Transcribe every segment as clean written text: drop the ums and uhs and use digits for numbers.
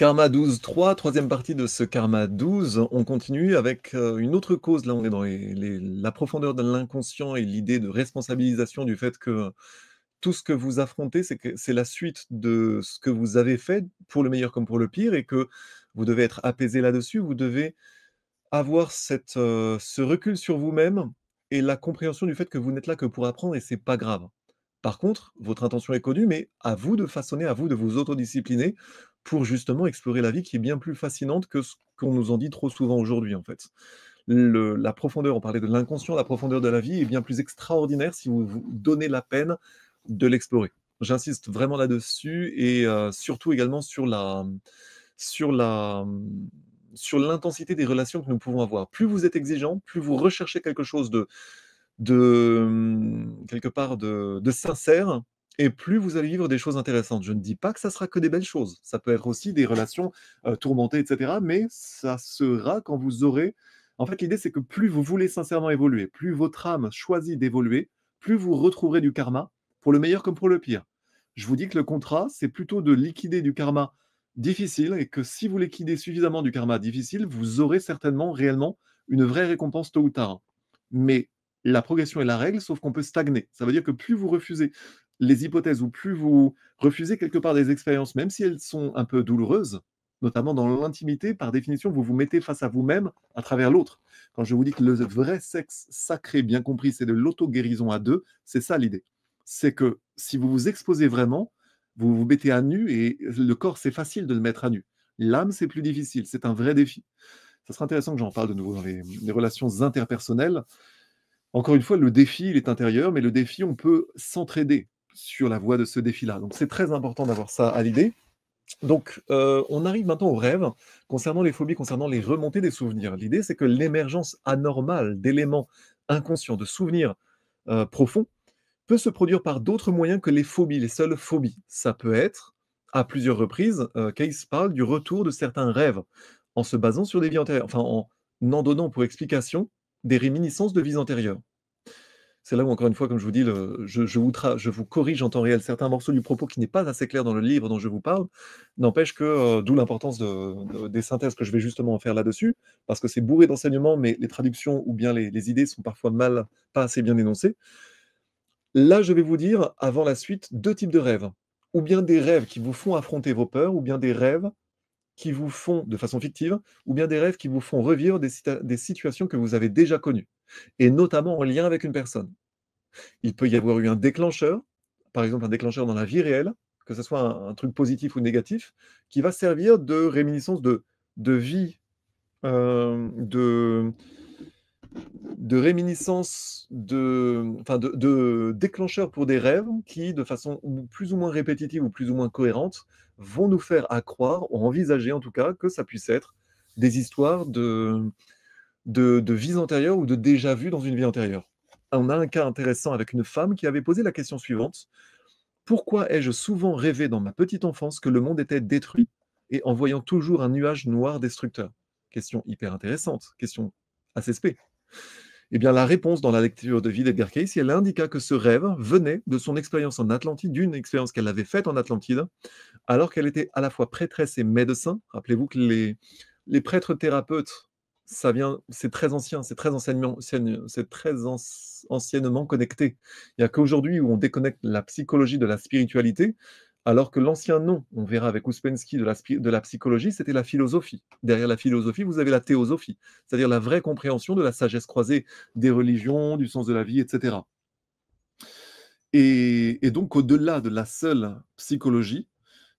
Karma 12.3, troisième partie de ce Karma 12. On continue avec une autre cause. Là, on est dans la profondeur de l'inconscient et l'idée de responsabilisation du fait que tout ce que vous affrontez, c'est la suite de ce que vous avez fait, pour le meilleur comme pour le pire, et que vous devez être apaisé là-dessus. Vous devez avoir ce recul sur vous-même et la compréhension du fait que vous n'êtes là que pour apprendre et c'est pas grave. Par contre, votre intention est connue, mais à vous de façonner, à vous de vous autodiscipliner pour justement explorer la vie qui est bien plus fascinante que ce qu'on nous en dit trop souvent aujourd'hui, en fait. La profondeur, on parlait de l'inconscient, la profondeur de la vie est bien plus extraordinaire si vous vous donnez la peine de l'explorer. J'insiste vraiment là-dessus et surtout également sur la, sur l'intensité des relations que nous pouvons avoir. Plus vous êtes exigeant, plus vous recherchez quelque chose quelque part de sincère, et plus vous allez vivre des choses intéressantes. Je ne dis pas que ça sera que des belles choses. Ça peut être aussi des relations tourmentées, etc. Mais ça sera quand vous aurez... En fait, l'idée, c'est que plus vous voulez sincèrement évoluer, plus votre âme choisit d'évoluer, plus vous retrouverez du karma, pour le meilleur comme pour le pire. Je vous dis que le contrat, c'est plutôt de liquider du karma difficile, et que si vous liquidez suffisamment du karma difficile, vous aurez certainement, réellement, une vraie récompense tôt ou tard. Mais la progression est la règle, sauf qu'on peut stagner. Ça veut dire que plus vous refusez les hypothèses, ou plus vous refusez quelque part des expériences, même si elles sont un peu douloureuses, notamment dans l'intimité, par définition, vous vous mettez face à vous-même à travers l'autre. Quand je vous dis que le vrai sexe sacré, bien compris, c'est de l'auto-guérison à deux, c'est ça l'idée. C'est que si vous vous exposez vraiment, vous vous mettez à nu, et le corps, c'est facile de le mettre à nu. L'âme, c'est plus difficile, c'est un vrai défi. Ça serait intéressant que j'en parle de nouveau dans les relations interpersonnelles. Encore une fois, le défi, il est intérieur, mais le défi, on peut s'entraider sur la voie de ce défi-là. Donc, c'est très important d'avoir ça à l'idée. Donc, on arrive maintenant aux rêves, concernant les phobies, concernant les remontées des souvenirs. L'idée, c'est que l'émergence anormale d'éléments inconscients, de souvenirs profonds, peut se produire par d'autres moyens que les phobies, les seules phobies. Ça peut être, à plusieurs reprises, Case parle du retour de certains rêves, en se basant sur des vies antérieures, enfin, en donnant pour explication des réminiscences de vies antérieures. C'est là où, encore une fois, comme je vous dis, je vous corrige en temps réel certains morceaux du propos qui n'est pas assez clair dans le livre dont je vous parle. N'empêche que, d'où l'importance des synthèses que je vais justement en faire là-dessus, parce que c'est bourré d'enseignements, mais les traductions ou bien les idées sont parfois pas assez bien énoncées. Là, je vais vous dire, avant la suite, deux types de rêves. Ou bien des rêves qui vous font affronter vos peurs, ou bien des rêves qui vous font, de façon fictive, ou bien des rêves qui vous font revivre des situations que vous avez déjà connues, et notamment en lien avec une personne. Il peut y avoir eu un déclencheur, par exemple un déclencheur dans la vie réelle, que ce soit un truc positif ou négatif, qui va servir de réminiscence de vie, de, réminiscence, enfin de déclencheur pour des rêves qui, de façon plus ou moins répétitive ou plus ou moins cohérente, vont nous faire à croire, ou envisager en tout cas, que ça puisse être des histoires de vies antérieures ou de déjà-vu dans une vie antérieure. On a un cas intéressant avec une femme qui avait posé la question suivante: pourquoi ai-je souvent rêvé dans ma petite enfance que le monde était détruit, et en voyant toujours un nuage noir destructeur? Question hyper intéressante, question assez spé. Eh bien, la réponse dans la lecture de vie d'Edgar Cayce, elle indiqua que ce rêve venait de son expérience en Atlantide, d'une expérience qu'elle avait faite en Atlantide, alors qu'elle était à la fois prêtresse et médecin. Rappelez-vous que les prêtres thérapeutes, c'est très ancien, c'est très anciennement connecté. Il n'y a qu'aujourd'hui où on déconnecte la psychologie de la spiritualité, alors que l'ancien nom, on verra avec Ouspensky, de la psychologie, c'était la philosophie. Derrière la philosophie, vous avez la théosophie, c'est-à-dire la vraie compréhension de la sagesse croisée des religions, du sens de la vie, etc. Et donc, au-delà de la seule psychologie,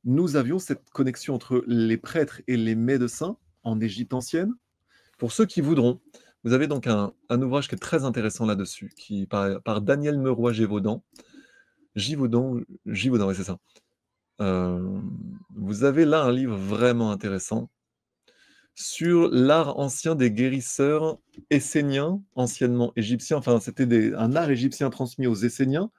nous avions cette connexion entre les prêtres et les médecins en Égypte ancienne. Pour ceux qui voudront, vous avez donc un ouvrage qui est très intéressant là-dessus, par Daniel Meroy-Gévaudan. Givaudan, ouais, c'est ça. Vous avez là un livre vraiment intéressant sur l'art ancien des guérisseurs esséniens, anciennement égyptiens. Enfin, c'était un art égyptien transmis aux Esséniens.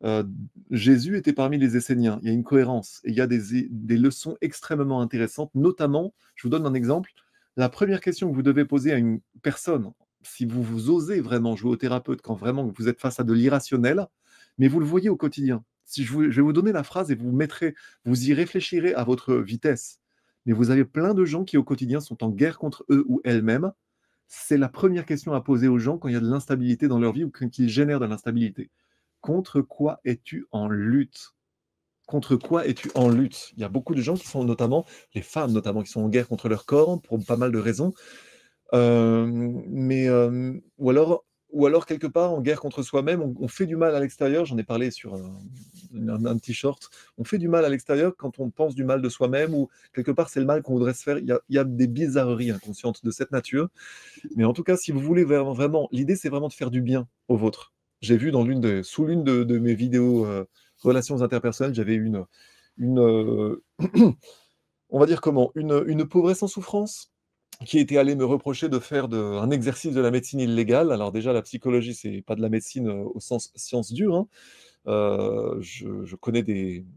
Euh, Jésus était parmi les Esséniens. Il y a une cohérence et il y a des leçons extrêmement intéressantes, notamment, je vous donne un exemple, la première question que vous devez poser à une personne, si vous osez vraiment jouer au thérapeute, quand vraiment vous êtes face à de l'irrationnel, mais vous le voyez au quotidien. Si je vais vous donner la phrase et vous y réfléchirez à votre vitesse. Mais vous avez plein de gens qui, au quotidien, sont en guerre contre eux ou elles-mêmes. C'est la première question à poser aux gens quand il y a de l'instabilité dans leur vie ou quand ils génèrent de l'instabilité. Contre quoi es-tu en lutte? Contre quoi es-tu en lutte? Il y a beaucoup de gens qui sont notamment, les femmes notamment, qui sont en guerre contre leur corps pour pas mal de raisons. Ou alors quelque part en guerre contre soi-même, on fait du mal à l'extérieur, j'en ai parlé sur un petit short, on fait du mal à l'extérieur quand on pense du mal de soi-même ou quelque part c'est le mal qu'on voudrait se faire. Il y a des bizarreries inconscientes de cette nature, mais en tout cas, si vous voulez vraiment, l'idée c'est vraiment de faire du bien au vôtre. J'ai vu sous l'une de mes vidéos relations interpersonnelles, j'avais une on va dire comment, une pauvresse en souffrance qui était allée me reprocher de faire un exercice de la médecine illégale. Alors déjà, la psychologie, c'est pas de la médecine au sens science dure, hein. Je connais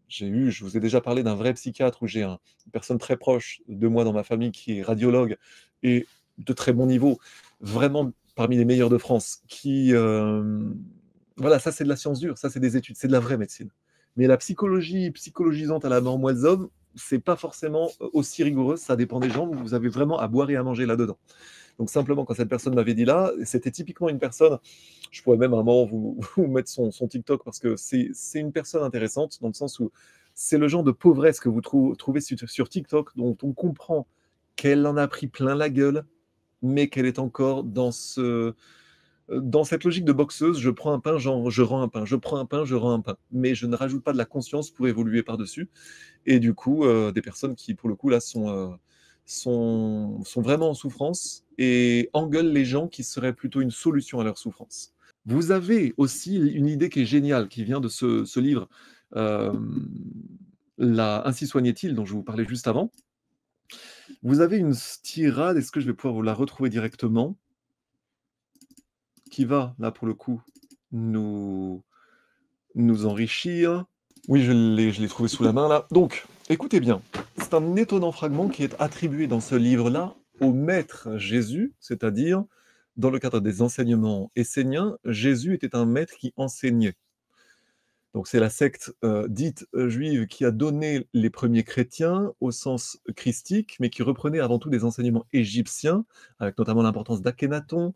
je vous ai déjà parlé d'un vrai psychiatre où j'ai une personne très proche de moi dans ma famille qui est radiologue et de très bon niveau, vraiment parmi les meilleurs de France, voilà, ça c'est de la science dure, ça c'est des études, c'est de la vraie médecine. Mais la psychologie psychologisante à la mort moelle c'est pas forcément aussi rigoureux, ça dépend des gens, vous avez vraiment à boire et à manger là-dedans. Donc simplement, quand cette personne m'avait dit là, c'était typiquement une personne, je pourrais même à un moment vous mettre son TikTok parce que c'est une personne intéressante dans le sens où c'est le genre de pauvresse que vous trouvez sur TikTok dont on comprend qu'elle en a pris plein la gueule, mais qu'elle est encore dans cette logique de boxeuse, je prends un pain, je rends un pain, je prends un pain, je rends un pain. Mais je ne rajoute pas de la conscience pour évoluer par-dessus. Et du coup, des personnes qui, pour le coup, là, sont vraiment en souffrance et engueulent les gens qui seraient plutôt une solution à leur souffrance. Vous avez aussi une idée qui est géniale, qui vient de ce livre, euh, Ainsi soignait-il, dont je vous parlais juste avant. Vous avez une tirade, est-ce que je vais pouvoir vous la retrouver directement, qui va, là, pour le coup, nous, nous enrichir. Oui, je l'ai trouvé sous la main là. Donc, écoutez bien, c'est un étonnant fragment qui est attribué dans ce livre-là au maître Jésus, c'est-à-dire, dans le cadre des enseignements esséniens, Jésus était un maître qui enseignait. Donc c'est la secte dite juive qui a donné les premiers chrétiens au sens christique, mais qui reprenait avant tout des enseignements égyptiens, avec notamment l'importance d'Akhenaton,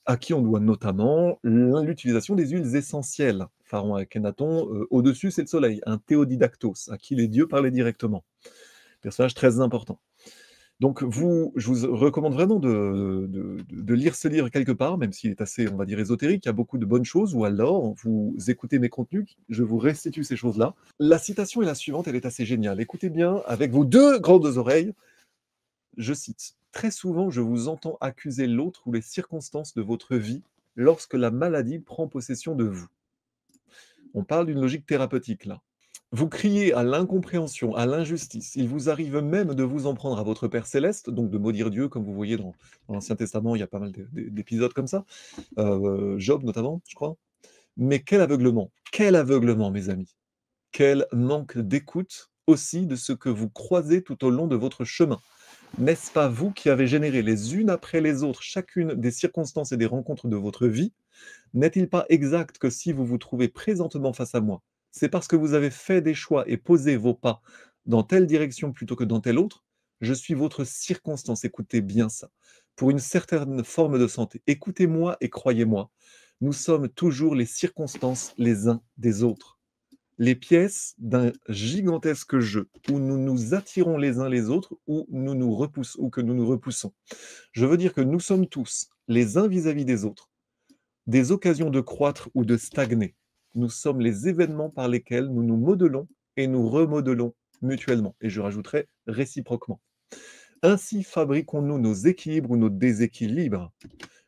à qui on doit notamment l'utilisation des huiles essentielles. Pharaon Akhenaton, au-dessus c'est le soleil, un théodidactos, à qui les dieux parlaient directement. Personnage très important. Donc je vous recommande vraiment de lire ce livre quelque part, même s'il est assez, on va dire, ésotérique, il y a beaucoup de bonnes choses, ou alors vous écoutez mes contenus, je vous restitue ces choses-là. La citation est la suivante, elle est assez géniale. Écoutez bien, avec vos deux grandes oreilles, je cite, « Très souvent, je vous entends accuser l'autre ou les circonstances de votre vie lorsque la maladie prend possession de vous. » On parle d'une logique thérapeutique, là. Vous criez à l'incompréhension, à l'injustice. Il vous arrive même de vous en prendre à votre Père céleste, donc de maudire Dieu, comme vous voyez dans l'Ancien Testament, il y a pas mal d'épisodes comme ça. Job notamment, je crois. Mais quel aveuglement, mes amis. Quel manque d'écoute aussi de ce que vous croisez tout au long de votre chemin. N'est-ce pas vous qui avez généré les unes après les autres chacune des circonstances et des rencontres de votre vie? N'est-il pas exact que si vous vous trouvez présentement face à moi, c'est parce que vous avez fait des choix et posé vos pas dans telle direction plutôt que dans telle autre? Je suis votre circonstance, écoutez bien ça. Pour une certaine forme de santé, écoutez-moi et croyez-moi, nous sommes toujours les circonstances les uns des autres. Les pièces d'un gigantesque jeu où nous nous attirons les uns les autres ou ou que nous nous repoussons. Je veux dire que nous sommes tous, les uns vis-à-vis des autres, des occasions de croître ou de stagner. Nous sommes les événements par lesquels nous nous modelons et nous remodelons mutuellement. Et je rajouterai réciproquement. Ainsi fabriquons-nous nos équilibres ou nos déséquilibres.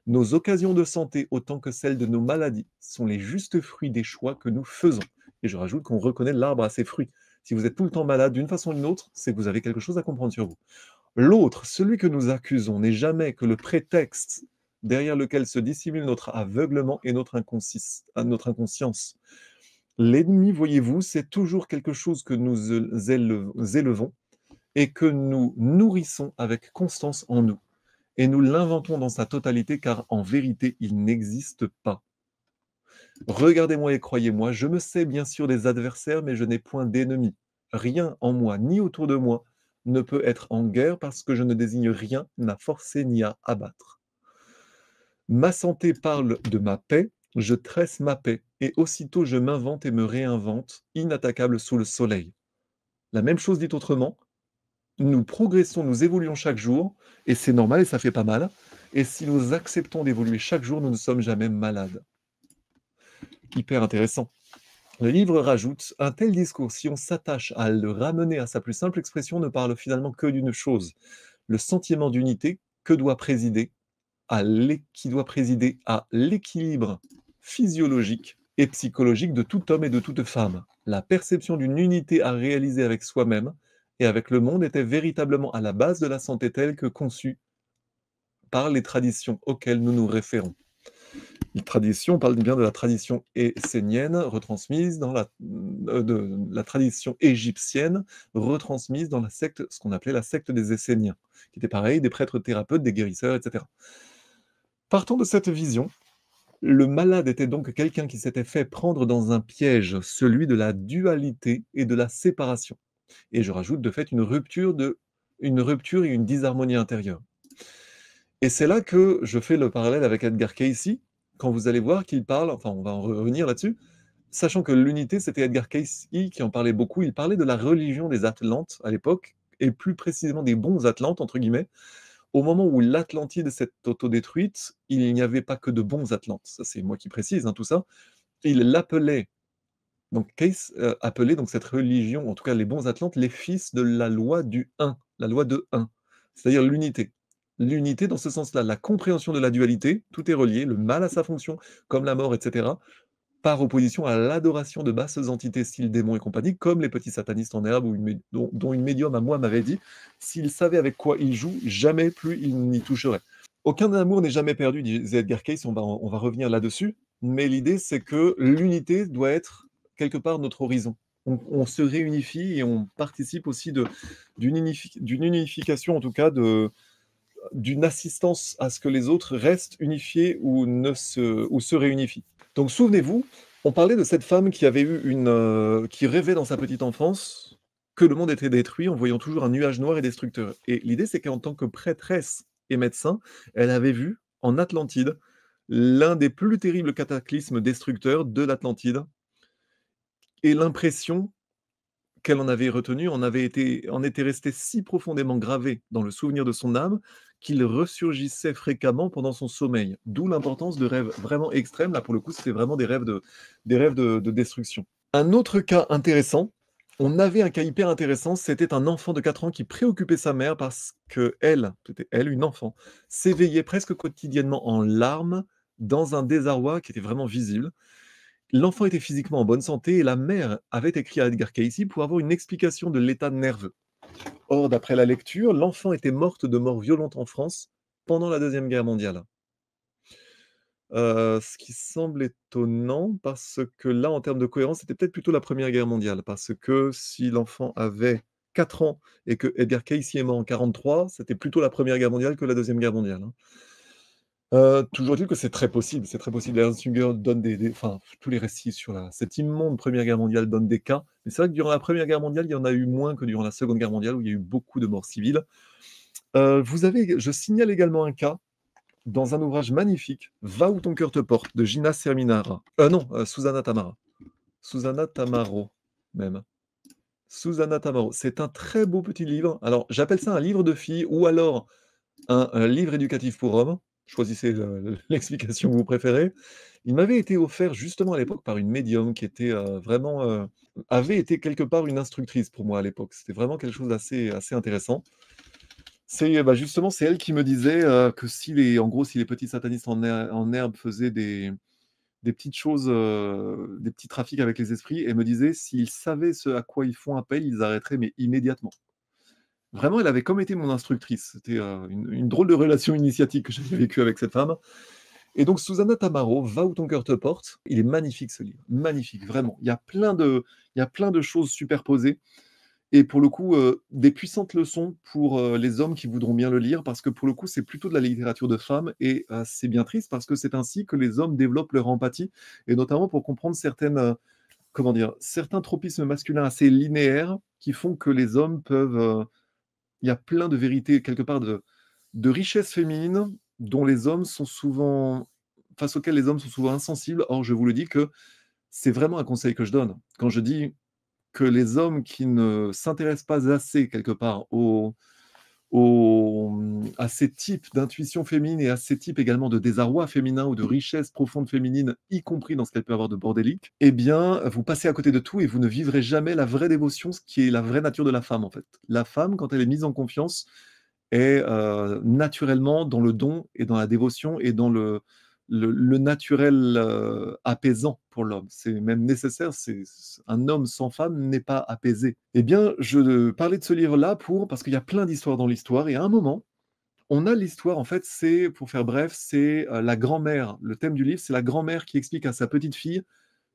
Nos occasions de santé, autant que celles de nos maladies, sont les justes fruits des choix que nous faisons. Et je rajoute qu'on reconnaît l'arbre à ses fruits. Si vous êtes tout le temps malade d'une façon ou d'une autre, c'est que vous avez quelque chose à comprendre sur vous. L'autre, celui que nous accusons, n'est jamais que le prétexte derrière lequel se dissimule notre aveuglement et notre inconscience. L'ennemi, voyez-vous, c'est toujours quelque chose que nous élevons et que nous nourrissons avec constance en nous. Et nous l'inventons dans sa totalité car en vérité, il n'existe pas. Regardez-moi et croyez-moi, je me sais bien sûr des adversaires, mais je n'ai point d'ennemis. Rien en moi, ni autour de moi, ne peut être en guerre parce que je ne désigne rien à forcer ni à abattre. Ma santé parle de ma paix, je tresse ma paix, et aussitôt je m'invente et me réinvente, inattaquable sous le soleil. La même chose dit autrement, nous progressons, nous évoluons chaque jour, et c'est normal et ça fait pas mal. Et si nous acceptons d'évoluer chaque jour, nous ne sommes jamais malades. Hyper intéressant. Le livre rajoute, un tel discours, si on s'attache à le ramener à sa plus simple expression, ne parle finalement que d'une chose, le sentiment d'unité qui doit présider à l'équilibre physiologique et psychologique de tout homme et de toute femme. La perception d'une unité à réaliser avec soi-même et avec le monde était véritablement à la base de la santé telle que conçue par les traditions auxquelles nous nous référons. Les traditions, on parle bien de la tradition essénienne retransmise dans de la tradition égyptienne retransmise dans la secte, ce qu'on appelait la secte des Esséniens, qui était pareil, des prêtres thérapeutes, des guérisseurs, etc. Partant de cette vision, le malade était donc quelqu'un qui s'était fait prendre dans un piège, celui de la dualité et de la séparation. Et je rajoute de fait une rupture et une disharmonie intérieure. Et c'est là que je fais le parallèle avec Edgar Cayce, quand vous allez voir qu'il parle, enfin on va en revenir là-dessus, sachant que l'unité, c'était Edgar Cayce qui en parlait beaucoup, il parlait de la religion des Atlantes à l'époque, et plus précisément des bons Atlantes, entre guillemets. Au moment où l'Atlantide s'est autodétruite, il n'y avait pas que de bons Atlantes. Ça, c'est moi qui précise tout ça. Il l'appelait, donc Cayce appelait donc cette religion, en tout cas les bons Atlantes, les fils de la loi du un, la loi de un, c'est-à-dire l'unité. L'unité dans ce sens-là, la compréhension de la dualité, tout est relié, le mal a sa fonction, comme la mort, etc., par opposition à l'adoration de basses entités style démons et compagnie, comme les petits satanistes en herbe, dont une médium à moi m'avait dit, s'il savait avec quoi il joue, jamais plus il n'y toucherait. Aucun amour n'est jamais perdu, disait Edgar Cayce, on va revenir là-dessus, mais l'idée c'est que l'unité doit être quelque part notre horizon. On se réunifie et on participe aussi d'une unification, en tout cas d'une assistance à ce que les autres restent unifiés ou se réunifient. Donc souvenez-vous, on parlait de cette femme qui avait eu qui rêvait dans sa petite enfance que le monde était détruit en voyant toujours un nuage noir et destructeur. Et l'idée, c'est qu'en tant que prêtresse et médecin, elle avait vu en Atlantide l'un des plus terribles cataclysmes destructeurs de l'Atlantide. Et l'impression qu'elle en avait retenue en était restée si profondément gravée dans le souvenir de son âme qu'il ressurgissait fréquemment pendant son sommeil. D'où l'importance de rêves vraiment extrêmes. Là, pour le coup, c'était vraiment des rêves de destruction. Un autre cas intéressant, on avait un cas hyper intéressant, c'était un enfant de 4 ans qui préoccupait sa mère parce que c'était elle, une enfant, s'éveillait presque quotidiennement en larmes, dans un désarroi qui était vraiment visible. L'enfant était physiquement en bonne santé et la mère avait écrit à Edgar Cayce pour avoir une explication de l'état nerveux. Or, d'après la lecture, l'enfant était morte de mort violente en France pendant la Deuxième Guerre mondiale. Ce qui semble étonnant parce que là, en termes de cohérence, c'était peut-être plutôt la Première Guerre mondiale. Parce que si l'enfant avait 4 ans et que Edgar Cayce est mort en 43, c'était plutôt la Première Guerre mondiale que la Deuxième Guerre mondiale, hein. Toujours est-il que c'est très possible, c'est très possible. Ernst Jünger donne enfin, tous les récits sur cette immonde Première Guerre mondiale donnent des cas. Mais c'est vrai que durant la Première Guerre mondiale, il y en a eu moins que durant la Seconde Guerre mondiale où il y a eu beaucoup de morts civiles. Je signale également un cas dans un ouvrage magnifique, Va où ton cœur te porte, de Gina Serminara. Non, Susanna Tamara. Susanna Tamaro, même. Susanna Tamaro. C'est un très beau petit livre. Alors, j'appelle ça un livre de filles ou alors un livre éducatif pour hommes. Choisissez l'explication que vous préférez. Il m'avait été offert justement à l'époque par une médium qui était avait été quelque part une instructrice pour moi à l'époque. C'était vraiment quelque chose d'assez intéressant. Justement, c'est elle qui me disait que en gros, si les petits satanistes en herbe faisaient des petites choses, des petits trafics avec les esprits, elle me disait s'ils savaient ce à quoi ils font appel, ils arrêteraient, mais immédiatement. Vraiment, elle avait comme été mon instructrice. C'était une drôle de relation initiatique que j'avais vécue avec cette femme. Et donc, Susanna Tamaro, Va où ton cœur te porte. Il est magnifique ce livre, magnifique, vraiment. Il y a plein de choses superposées. Et pour le coup, des puissantes leçons pour les hommes qui voudront bien le lire, parce que pour le coup, c'est plutôt de la littérature de femmes, et c'est bien triste parce que c'est ainsi que les hommes développent leur empathie, et notamment pour comprendre certains tropismes masculins assez linéaires qui font que les hommes peuvent il y a plein de vérités, quelque part, de richesses féminines dont les hommes sont souvent face auxquelles les hommes sont souvent insensibles. Or, je vous le dis que c'est vraiment un conseil que je donne. Quand je dis que les hommes qui ne s'intéressent pas assez, quelque part, à ces types d'intuition féminine et à ces types également de désarroi féminin ou de richesse profonde féminine, y compris dans ce qu'elle peut avoir de bordélique, eh bien, vous passez à côté de tout et vous ne vivrez jamais la vraie dévotion, ce qui est la vraie nature de la femme, en fait. La femme, quand elle est mise en confiance, est naturellement dans le don et dans la dévotion et dans le naturel apaisant pour l'homme. C'est même nécessaire, un homme sans femme n'est pas apaisé. Eh bien, je parlais de ce livre-là parce qu'il y a plein d'histoires dans l'histoire et à un moment, on a l'histoire, en fait, c'est, pour faire bref, c'est la grand-mère. Le thème du livre, c'est la grand-mère qui explique à sa petite fille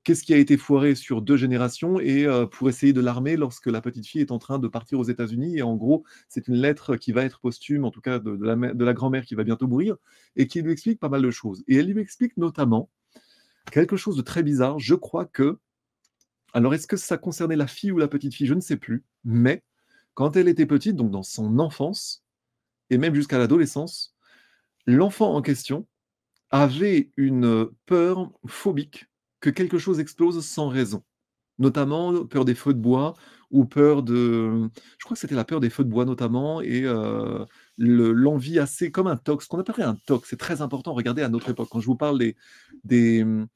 qu'est-ce qui a été foiré sur 2 générations et pour essayer de l'armer lorsque la petite fille est en train de partir aux États-Unis et en gros, c'est une lettre qui va être posthume, en tout cas de la grand-mère qui va bientôt mourir et qui lui explique pas mal de choses et elle lui explique notamment quelque chose de très bizarre. Je crois que alors est-ce que ça concernait la fille ou la petite fille? Je ne sais plus, mais quand elle était petite, donc dans son enfance et même jusqu'à l'adolescence, l'enfant en question avait une peur phobique que quelque chose explose sans raison. Notamment, peur des feux de bois ou peur de je crois que c'était la peur des feux de bois notamment et l'envie assez comme un TOC, ce qu'on appellerait un TOC, c'est très important. Regardez à notre époque, quand je vous parle des, mmh,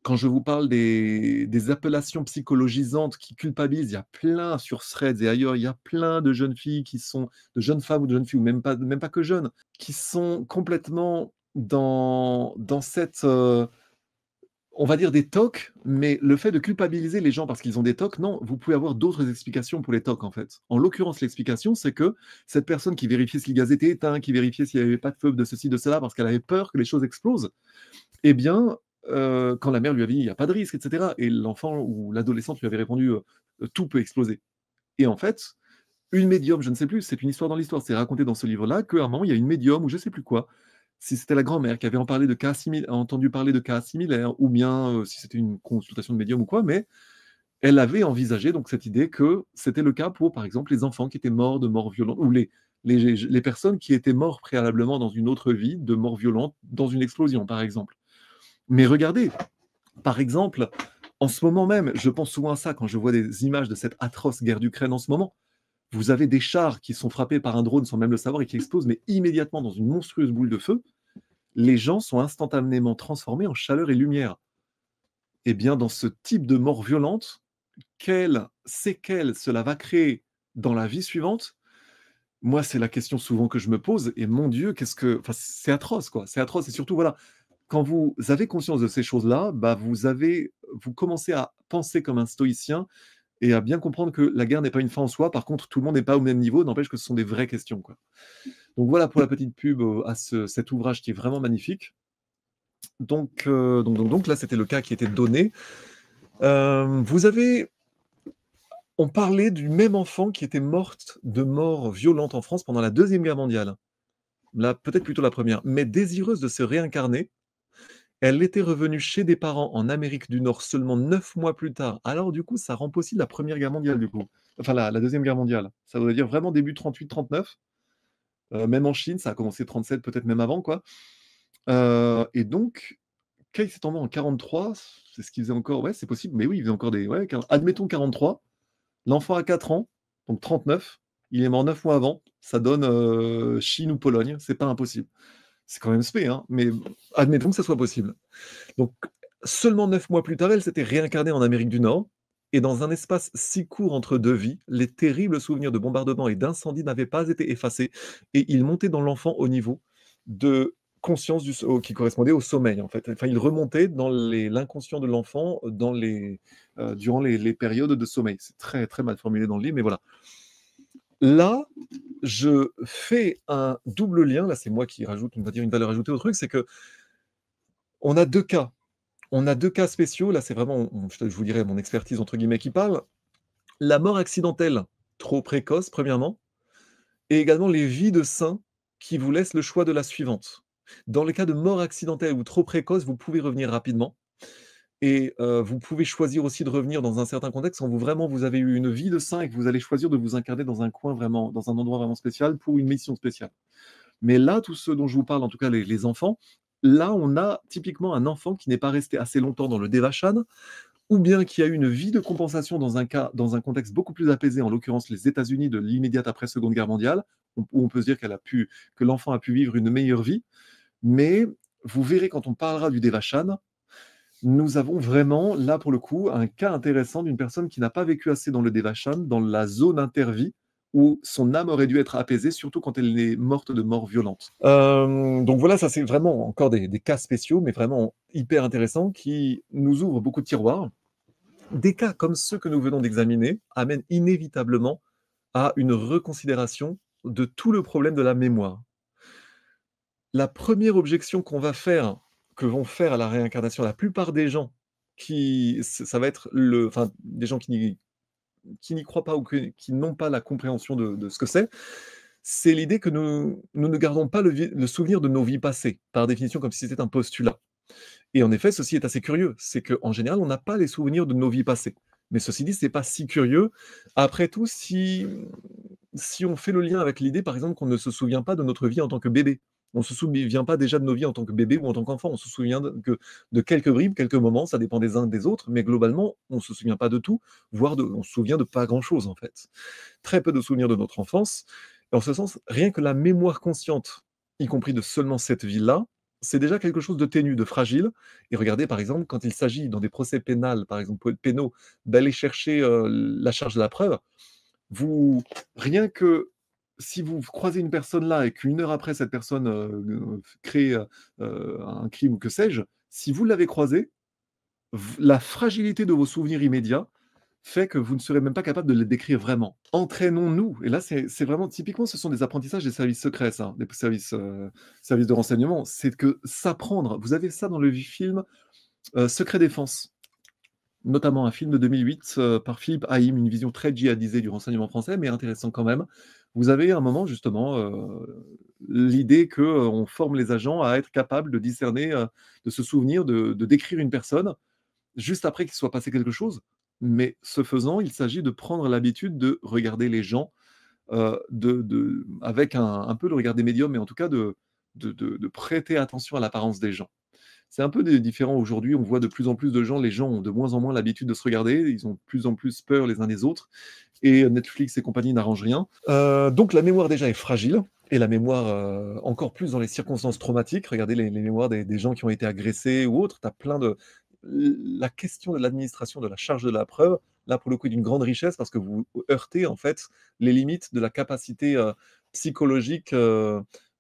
quand je vous parle des appellations psychologisantes qui culpabilisent, il y a plein sur Threads et ailleurs, il y a plein de jeunes filles de jeunes femmes ou de jeunes filles ou même pas que jeunes, qui sont complètement dans cette, on va dire des TOC, mais le fait de culpabiliser les gens parce qu'ils ont des TOC, non, vous pouvez avoir d'autres explications pour les TOC, en fait. En l'occurrence, l'explication, c'est que cette personne qui vérifiait si le gaz était éteint, qui vérifiait s'il n'y avait pas de feu, de ceci, de cela, parce qu'elle avait peur que les choses explosent, eh bien, quand la mère lui avait dit: «Il n'y a pas de risque» et cetera et l'enfant ou l'adolescente lui avait répondu, «Tout peut exploser» et en fait, une médium, je ne sais plus, c'est une histoire dans l'histoire, c'est raconté dans ce livre-là qu'à un moment, il y a une médium ou je ne sais plus quoi, si c'était la grand-mère qui avait entendu parler de cas similaires ou bien, si c'était une consultation de médium ou quoi, mais elle avait envisagé donc cette idée que c'était le cas pour, par exemple, les enfants qui étaient morts de mort violente ou les personnes qui étaient morts préalablement dans une autre vie, de mort violente dans une explosion, par exemple. Mais regardez, par exemple, en ce moment même, je pense souvent à ça quand je vois des images de cette atroce guerre d'Ukraine en ce moment. Vous avez des chars qui sont frappés par un drone sans même le savoir et qui explosent, mais immédiatement dans une monstrueuse boule de feu. Les gens sont instantanément transformés en chaleur et lumière. Et bien, dans ce type de mort violente, quelles séquelles cela va créer dans la vie suivante? Moi, c'est la question souvent que je me pose et mon Dieu, enfin, c'est atroce, quoi. C'est atroce et surtout, voilà, quand vous avez conscience de ces choses-là, bah, vous commencez à penser comme un stoïcien et à bien comprendre que la guerre n'est pas une fin en soi. Par contre, tout le monde n'est pas au même niveau, n'empêche que ce sont des vraies questions, quoi. Donc voilà pour la petite pub, à cet ouvrage qui est vraiment magnifique. Donc là, c'était le cas qui était donné. Vous avez on parlait du même enfant qui était morte de mort violente en France pendant la Deuxième Guerre mondiale. Là, peut-être plutôt la première, mais désireuse de se réincarner, elle était revenue chez des parents en Amérique du Nord seulement 9 mois plus tard. Alors du coup, ça rend possible la Première Guerre mondiale du coup. Enfin la 2 Guerre mondiale. Ça voudrait dire vraiment début 38-39. Même en Chine, ça a commencé 37, peut-être même avant quoi. Et donc, quand il s'est tombé en 43, c'est ce qu'il faisait encore ouais, c'est possible, mais oui, il faisait encore des ouais, admettons 43, l'enfant a 4 ans, donc 39, il est mort 9 mois avant, ça donne, Chine ou Pologne, c'est pas impossible. C'est quand même spé, hein, mais admettons que ça soit possible. Donc seulement 9 mois plus tard, elle s'était réincarnée en Amérique du Nord et dans un espace si court entre 2 vies, les terribles souvenirs de bombardements et d'incendies n'avaient pas été effacés et ils montaient dans l'enfant au niveau de conscience qui correspondait au sommeil, en fait. Enfin, ils remontaient dans l'inconscient de l'enfant durant les périodes de sommeil. C'est très, très mal formulé dans le livre, mais voilà. Là, je fais un double lien, là c'est moi qui rajoute, on va dire, une valeur ajoutée au truc, c'est qu'on a 2 cas. On a 2 cas spéciaux, là c'est vraiment, je vous dirais mon expertise entre guillemets qui parle. La mort accidentelle trop précoce premièrement et également les vies de saints qui vous laissent le choix de la suivante. Dans le cas de mort accidentelle ou trop précoce, vous pouvez revenir rapidement. et vous pouvez choisir aussi de revenir dans un certain contexte quand vous avez eu une vie de saint et que vous allez choisir de vous incarner dans un coin vraiment dans un endroit vraiment spécial pour une mission spéciale. Mais là, tous ceux dont je vous parle, en tout cas les enfants, là, on a typiquement un enfant qui n'est pas resté assez longtemps dans le Devachan, ou bien qui a eu une vie de compensation dans un contexte beaucoup plus apaisé, en l'occurrence les États-Unis de l'immédiate après Seconde Guerre mondiale, où on peut se dire que l'enfant a pu vivre une meilleure vie. Mais vous verrez quand on parlera du Devachan, nous avons vraiment, là pour le coup, un cas intéressant d'une personne qui n'a pas vécu assez dans le Devachan, dans la zone intervie, où son âme aurait dû être apaisée, surtout quand elle est morte de mort violente. Donc voilà, ça c'est vraiment encore des cas spéciaux, mais vraiment hyper intéressants, qui nous ouvrent beaucoup de tiroirs. Des cas comme ceux que nous venons d'examiner amènent inévitablement à une reconsidération de tout le problème de la mémoire. La première objection que vont faire à la réincarnation la plupart des gens, ça va être enfin, des gens qui n'y croient pas ou qui n'ont pas la compréhension de ce que c'est l'idée que nous ne gardons pas le souvenir de nos vies passées, par définition, comme si c'était un postulat. Et en effet, ceci est assez curieux. C'est qu'en général, on n'a pas les souvenirs de nos vies passées. Mais ceci dit, c'est pas si curieux. Après tout, si on fait le lien avec l'idée, par exemple, qu'on ne se souvient pas de notre vie en tant que bébé. On ne se souvient pas déjà de nos vies en tant que bébé ou en tant qu'enfant. On se souvient que de quelques bribes, quelques moments, ça dépend des uns des autres, mais globalement, on ne se souvient pas de tout, voire on se souvient de pas grand-chose, en fait. Très peu de souvenirs de notre enfance. Et en ce sens, rien que la mémoire consciente, y compris de seulement cette vie-là, c'est déjà quelque chose de ténu, de fragile. Et regardez, par exemple, quand il s'agit dans des procès pénals, par exemple pénaux, d'aller chercher la charge de la preuve, rien que si vous croisez une personne là et qu'une heure après cette personne crée un crime ou que sais-je, si vous l'avez croisée, la fragilité de vos souvenirs immédiats fait que vous ne serez même pas capable de les décrire vraiment. Entraînons-nous, et là c'est vraiment typiquement, ce sont des apprentissages des services secrets, ça, des services de renseignement, c'est que s'apprendre, vous avez ça dans le film Secret Défense, notamment un film de 2008 par Philippe Haïm, une vision très djihadisée du renseignement français, mais intéressant quand même. Vous avez un moment justement l'idée qu'on forme les agents à être capables de discerner, de se souvenir, de décrire une personne juste après qu'il soit passé quelque chose. Mais ce faisant, il s'agit de prendre l'habitude de regarder les gens avec un peu le regard des médiums, mais en tout cas de prêter attention à l'apparence des gens. C'est un peu différent aujourd'hui, on voit de plus en plus de gens, les gens ont de moins en moins l'habitude de se regarder, ils ont de plus en plus peur les uns des autres, et Netflix et compagnie n'arrangent rien. Donc la mémoire déjà est fragile, et la mémoire encore plus dans les circonstances traumatiques. Regardez les mémoires des gens qui ont été agressés ou autres, tu as plein de... La question de l'administration de la charge de la preuve, là pour le coup est d'une grande richesse parce que vous heurtez en fait les limites de la capacité psychologique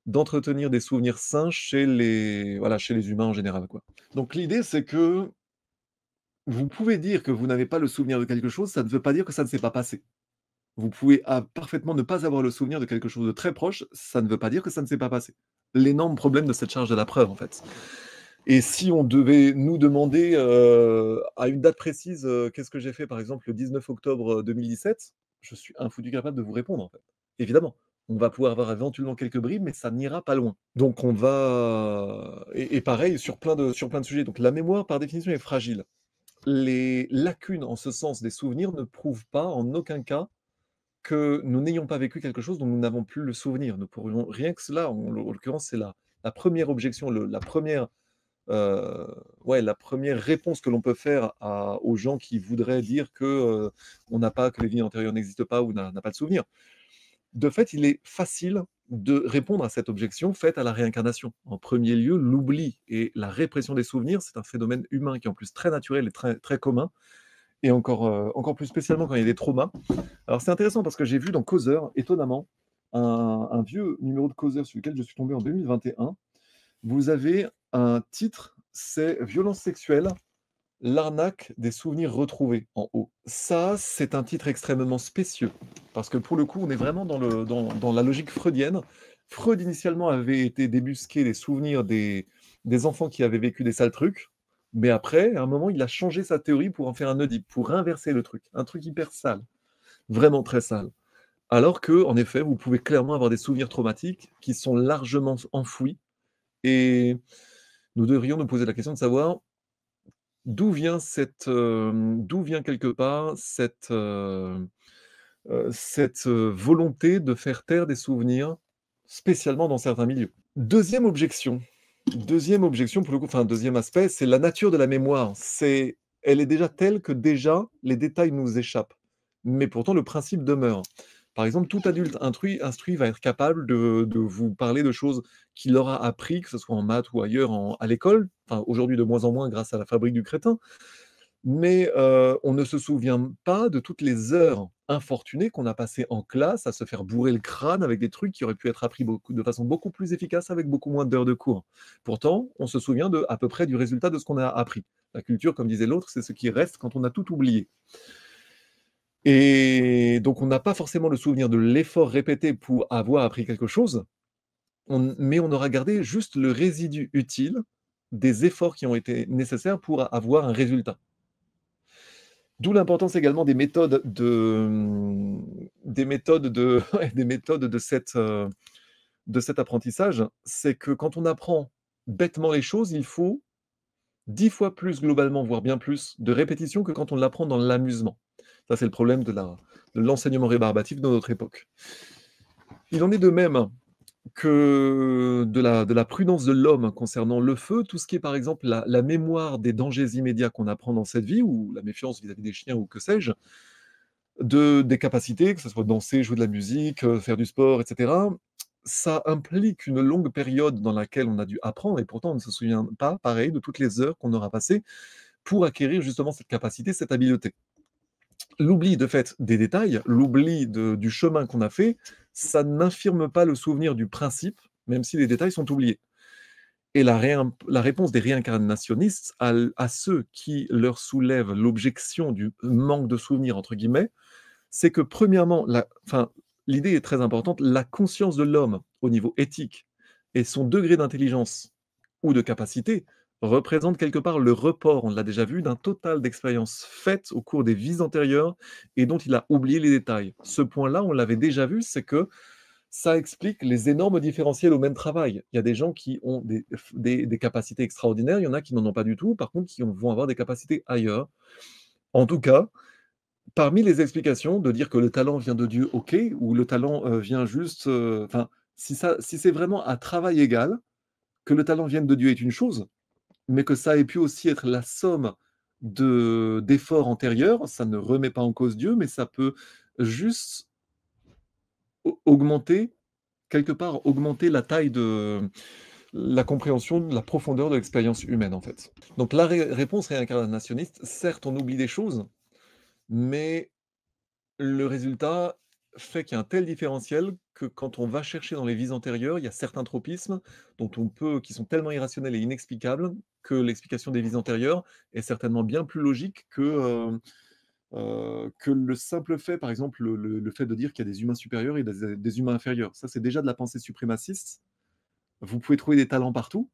d'entretenir des souvenirs sains chez les humains en général, quoi. Donc l'idée, c'est que vous pouvez dire que vous n'avez pas le souvenir de quelque chose, ça ne veut pas dire que ça ne s'est pas passé. Vous pouvez parfaitement ne pas avoir le souvenir de quelque chose de très proche, ça ne veut pas dire que ça ne s'est pas passé. L'énorme problème de cette charge de la preuve, en fait. Et si on devait nous demander à une date précise, qu'est-ce que j'ai fait, par exemple, le 19 octobre 2017, je suis infoutu capable de vous répondre, en fait. Évidemment, on va pouvoir avoir éventuellement quelques bribes, mais ça n'ira pas loin. Donc on va et pareil sur plein de sujets. Donc la mémoire, par définition, est fragile. Les lacunes, en ce sens, des souvenirs ne prouvent pas, en aucun cas, que nous n'ayons pas vécu quelque chose dont nous n'avons plus le souvenir. Nous pourrions rien que cela, en l'occurrence, c'est la première objection, la première ouais, la première réponse que l'on peut faire aux gens qui voudraient dire que les vies antérieures n'existent pas ou n'a pas de souvenir. De fait, il est facile de répondre à cette objection faite à la réincarnation. En premier lieu, l'oubli et la répression des souvenirs, c'est un phénomène humain qui est en plus très naturel et très, très commun, et encore plus spécialement quand il y a des traumas. Alors c'est intéressant parce que j'ai vu dans Causeur, étonnamment, un vieux numéro de Causeur sur lequel je suis tombé en 2021. Vous avez un titre, c'est Violence sexuelle, l'arnaque des souvenirs retrouvés en haut. Ça, c'est un titre extrêmement spécieux, parce que pour le coup, on est vraiment dans la logique freudienne. Freud, initialement, avait été débusqué des souvenirs des enfants qui avaient vécu des sales trucs, mais après, à un moment, il a changé sa théorie pour en faire un Oedipe, pour inverser le truc. Un truc hyper sale, vraiment très sale. Alors que, en effet, vous pouvez clairement avoir des souvenirs traumatiques qui sont largement enfouis, et nous devrions nous poser la question de savoir d'où vient quelque part cette volonté de faire taire des souvenirs, spécialement dans certains milieux? Deuxième objection. Deuxième objection pour le coup, enfin deuxième aspect, c'est la nature de la mémoire. Elle est déjà telle que déjà les détails nous échappent, mais pourtant le principe demeure. Par exemple, tout adulte instruit va être capable de vous parler de choses qu'il aura appris, que ce soit en maths ou ailleurs à l'école, enfin aujourd'hui de moins en moins grâce à la fabrique du crétin, mais on ne se souvient pas de toutes les heures infortunées qu'on a passées en classe à se faire bourrer le crâne avec des trucs qui auraient pu être appris de façon beaucoup plus efficace avec beaucoup moins d'heures de cours. Pourtant, on se souvient à peu près du résultat de ce qu'on a appris. La culture, comme disait l'autre, c'est ce qui reste quand on a tout oublié. Et donc on n'a pas forcément le souvenir de l'effort répété pour avoir appris quelque chose, mais on aura gardé juste le résidu utile des efforts qui ont été nécessaires pour avoir un résultat. D'où l'importance également des méthodes de ouais, des méthodes de cet apprentissage. C'est que quand on apprend bêtement les choses, il faut 10 fois plus globalement, voire bien plus, de répétition que quand on l'apprend dans l'amusement. Ça, c'est le problème de l'enseignement rébarbatif de notre époque. Il en est de même que de la prudence de l'homme concernant le feu, tout ce qui est par exemple la mémoire des dangers immédiats qu'on apprend dans cette vie, ou la méfiance vis-à-vis des chiens ou que sais-je, des capacités, que ce soit danser, jouer de la musique, faire du sport, et cetera. Ça implique une longue période dans laquelle on a dû apprendre et pourtant on ne se souvient pas, pareil, de toutes les heures qu'on aura passées pour acquérir justement cette capacité, cette habileté. L'oubli de fait des détails, l'oubli du chemin qu'on a fait, ça n'infirme pas le souvenir du principe, même si les détails sont oubliés. Et la réponse des réincarnationnistes à ceux qui leur soulèvent l'objection du manque de souvenirs, entre guillemets, c'est que premièrement, l'idée est très importante, la conscience de l'homme au niveau éthique et son degré d'intelligence ou de capacité représente quelque part le report, on l'a déjà vu, d'un total d'expériences faites au cours des vies antérieures et dont il a oublié les détails. Ce point-là, on l'avait déjà vu, c'est que ça explique les énormes différentiels au même travail. Il y a des gens qui ont des capacités extraordinaires, il y en a qui n'en ont pas du tout, par contre qui vont avoir des capacités ailleurs. En tout cas, parmi les explications de dire que le talent vient de Dieu, OK, ou le talent, vient juste, enfin, si c'est vraiment à travail égal, que le talent vienne de Dieu est une chose, mais que ça ait pu aussi être la somme d'efforts antérieurs, ça ne remet pas en cause Dieu, mais ça peut juste augmenter, quelque part, augmenter la taille de la compréhension de la profondeur de l'expérience humaine, en fait. Donc la réponse réincarnationniste, certes, on oublie des choses, mais le résultat fait qu'il y a un tel différentiel que quand on va chercher dans les vies antérieures, il y a certains tropismes qui sont tellement irrationnels et inexplicables que l'explication des vies antérieures est certainement bien plus logique que le simple fait, par exemple, le fait de dire qu'il y a des humains supérieurs et des humains inférieurs. Ça, c'est déjà de la pensée suprémaciste. Vous pouvez trouver des talents partout,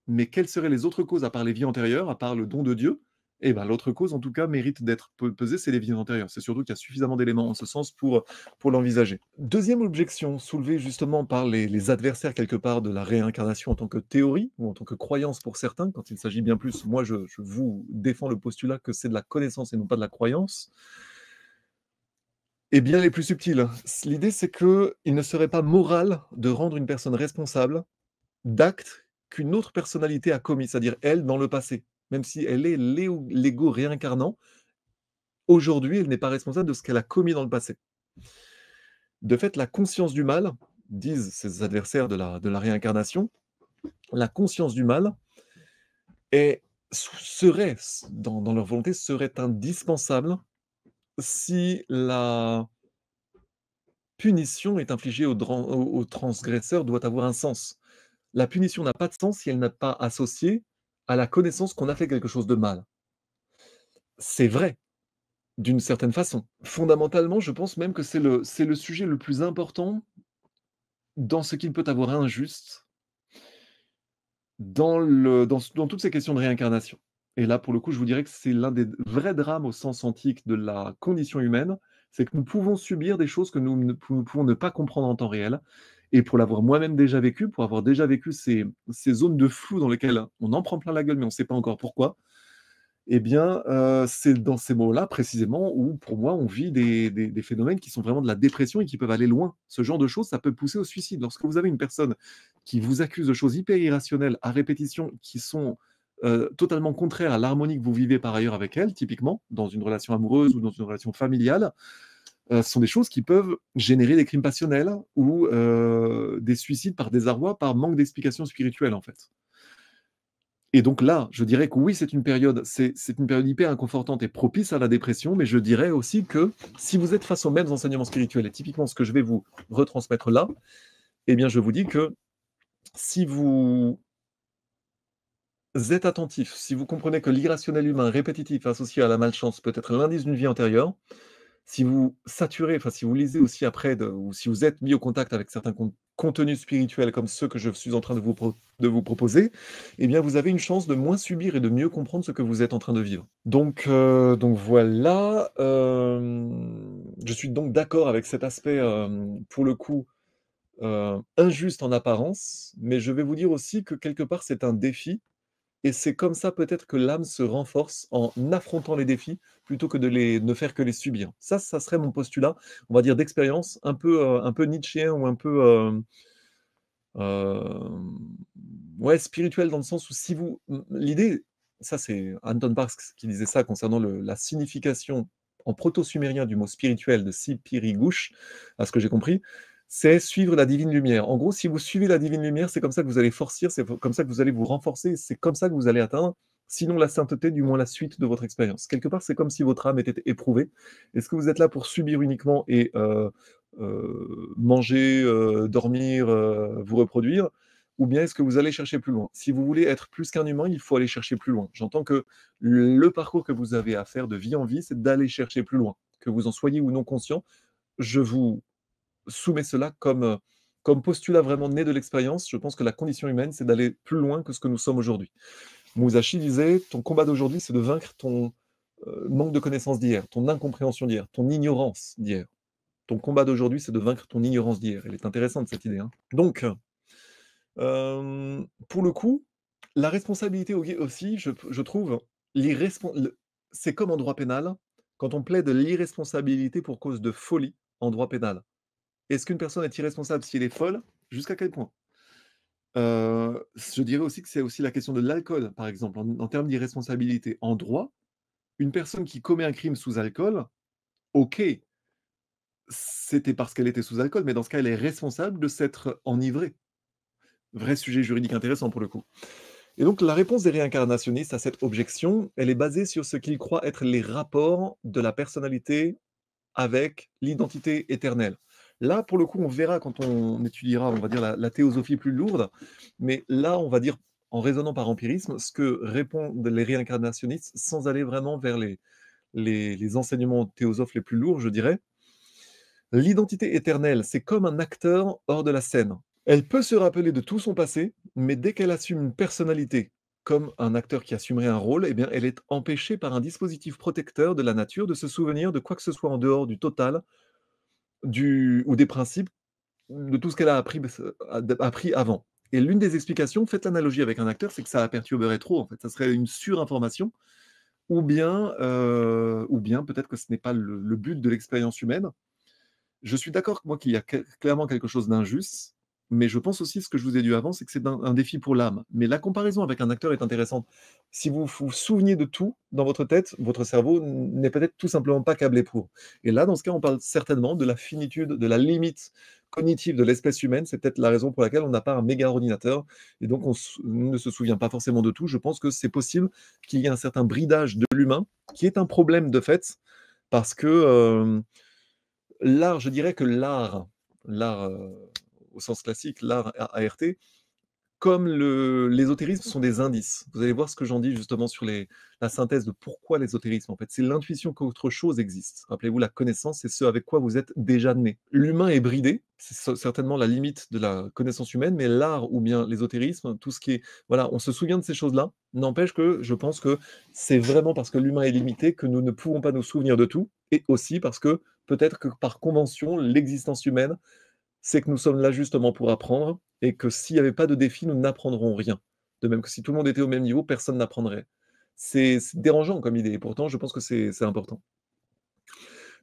mais quelles seraient les autres causes à part les vies antérieures, à part le don de Dieu? Eh ben, l'autre cause, en tout cas, mérite d'être pesée, c'est les vies antérieures. C'est surtout qu'il y a suffisamment d'éléments en ce sens pour l'envisager. Deuxième objection, soulevée justement par les adversaires quelque part de la réincarnation en tant que théorie, ou en tant que croyance pour certains, quand il s'agit bien plus, moi je vous défends le postulat que c'est de la connaissance et non pas de la croyance, et bien les plus subtiles. L'idée c'est qu'il ne serait pas moral de rendre une personne responsable d'actes qu'une autre personnalité a commis, c'est-à-dire elle dans le passé. Même si elle est l'ego réincarnant, aujourd'hui, elle n'est pas responsable de ce qu'elle a commis dans le passé. De fait, la conscience du mal, disent ses adversaires de la réincarnation, la conscience du mal serait, dans leur volonté, serait indispensable si la punition est infligée au transgresseur doit avoir un sens. La punition n'a pas de sens si elle n'est pas associée à la connaissance qu'on a fait quelque chose de mal. C'est vrai, d'une certaine façon. Fondamentalement, je pense même que c'est le sujet le plus important dans ce qu'il peut avoir injuste dans toutes ces questions de réincarnation. Et là, pour le coup, je vous dirais que c'est l'un des vrais drames au sens antique de la condition humaine, c'est que nous pouvons subir des choses que nous pouvons ne pas comprendre en temps réel. Et pour l'avoir moi-même déjà vécu, pour avoir déjà vécu ces zones de flou dans lesquelles on en prend plein la gueule, mais on ne sait pas encore pourquoi, Eh bien, c'est dans ces mots-là, précisément, où pour moi, on vit des phénomènes qui sont vraiment de la dépression et qui peuvent aller loin. Ce genre de choses, ça peut pousser au suicide. Lorsque vous avez une personne qui vous accuse de choses hyper irrationnelles à répétition, qui sont, totalement contraires à l'harmonie que vous vivez par ailleurs avec elle, typiquement, dans une relation amoureuse ou dans une relation familiale, ce sont des choses qui peuvent générer des crimes passionnels ou, des suicides par désarroi, par manque d'explication spirituelle, en fait. Et donc là, je dirais que oui, c'est une période hyper inconfortante et propice à la dépression, mais je dirais aussi que si vous êtes face aux mêmes enseignements spirituels et typiquement ce que je vais vous retransmettre là, eh bien, je vous dis que si vous êtes attentif, si vous comprenez que l'irrationnel humain répétitif associé à la malchance peut être l'indice d'une vie antérieure, si vous saturez, enfin, si vous lisez aussi après ou si vous êtes mis au contact avec certains contenus spirituels comme ceux que je suis en train de vous proposer, eh bien, vous avez une chance de moins subir et de mieux comprendre ce que vous êtes en train de vivre. Donc voilà, je suis donc d'accord avec cet aspect, pour le coup, injuste en apparence, mais je vais vous dire aussi que quelque part, c'est un défi et c'est comme ça peut-être que l'âme se renforce en affrontant les défis, plutôt que de les ne faire que les subir. Ça serait mon postulat, on va dire d'expérience, un peu nietzschéen ou un peu, ouais, spirituel dans le sens où si vous l'idée, ça c'est Anton Parks qui disait ça concernant la signification en proto-sumérien du mot spirituel de Sipiri-Gouche, à ce que j'ai compris, c'est suivre la divine lumière. En gros, si vous suivez la divine lumière, c'est comme ça que vous allez forcir, c'est comme ça que vous allez vous renforcer, c'est comme ça que vous allez atteindre, sinon la sainteté, du moins la suite de votre expérience. Quelque part, c'est comme si votre âme était éprouvée. Est-ce que vous êtes là pour subir uniquement et manger, dormir, vous reproduire? Ou bien est-ce que vous allez chercher plus loin? Si vous voulez être plus qu'un humain, il faut aller chercher plus loin. J'entends que le parcours que vous avez à faire de vie en vie, c'est d'aller chercher plus loin. Que vous en soyez ou non conscient, je vous soumets cela comme postulat vraiment né de l'expérience. Je pense que la condition humaine, c'est d'aller plus loin que ce que nous sommes aujourd'hui. Musashi disait: «Ton combat d'aujourd'hui, c'est de vaincre ton, manque de connaissance d'hier, ton incompréhension d'hier, ton ignorance d'hier. Ton combat d'aujourd'hui, c'est de vaincre ton ignorance d'hier». Elle est intéressante cette idée, hein. Donc, pour le coup, la responsabilité aussi, je trouve, l'irrespon le c'est comme en droit pénal, quand on plaide l'irresponsabilité pour cause de folie en droit pénal. Est-ce qu'une personne est irresponsable si elle est folle? Jusqu'à quel point? Je dirais aussi que c'est aussi la question de l'alcool, par exemple, en termes d'irresponsabilité. En droit, une personne qui commet un crime sous alcool, OK, c'était parce qu'elle était sous alcool, mais dans ce cas, elle est responsable de s'être enivrée. Vrai sujet juridique intéressant pour le coup. Et donc la réponse des réincarnationnistes à cette objection, elle est basée sur ce qu'ils croient être les rapports de la personnalité avec l'identité éternelle. Là, pour le coup, on verra quand on étudiera, on va dire, la théosophie plus lourde, mais là, on va dire, en raisonnant par empirisme, ce que répondent les réincarnationnistes, sans aller vraiment vers les enseignements théosophes les plus lourds, je dirais. L'identité éternelle, c'est comme un acteur hors de la scène. Elle peut se rappeler de tout son passé, mais dès qu'elle assume une personnalité, comme un acteur qui assumerait un rôle, eh bien, elle est empêchée par un dispositif protecteur de la nature de se souvenir de quoi que ce soit en dehors du total ou des principes, de tout ce qu'elle a appris avant. Et l'une des explications, faites l'analogie avec un acteur, c'est que ça la perturberait trop, en fait. Ça serait une surinformation, ou bien peut-être que ce n'est pas le but de l'expérience humaine. Je suis d'accord, moi, qu'il y a clairement quelque chose d'injuste, mais je pense aussi, ce que je vous ai dit avant, c'est que c'est un défi pour l'âme. Mais la comparaison avec un acteur est intéressante. Si vous vous souveniez de tout dans votre tête, votre cerveau n'est peut-être tout simplement pas câblé pour. Et là, dans ce cas, on parle certainement de la finitude, de la limite cognitive de l'espèce humaine. C'est peut-être la raison pour laquelle on n'a pas un méga ordinateur et donc on ne se souvient pas forcément de tout. Je pense que c'est possible qu'il y ait un certain bridage de l'humain, qui est un problème de fait, parce que, l'art, je dirais que l'art, au sens classique, l'art ART, comme l'ésotérisme sont des indices. Vous allez voir ce que j'en dis justement sur la synthèse de pourquoi l'ésotérisme, en fait. C'est l'intuition qu'autre chose existe. Rappelez-vous, la connaissance, c'est ce avec quoi vous êtes déjà né. L'humain est bridé, c'est certainement la limite de la connaissance humaine, mais l'art ou bien l'ésotérisme, tout ce qui est... Voilà, on se souvient de ces choses-là. N'empêche que je pense que c'est vraiment parce que l'humain est limité que nous ne pouvons pas nous souvenir de tout, et aussi parce que peut-être que par convention, l'existence humaine, c'est que nous sommes là justement pour apprendre et que s'il n'y avait pas de défi, nous n'apprendrons rien. De même que si tout le monde était au même niveau, personne n'apprendrait. C'est dérangeant comme idée et pourtant je pense que c'est important.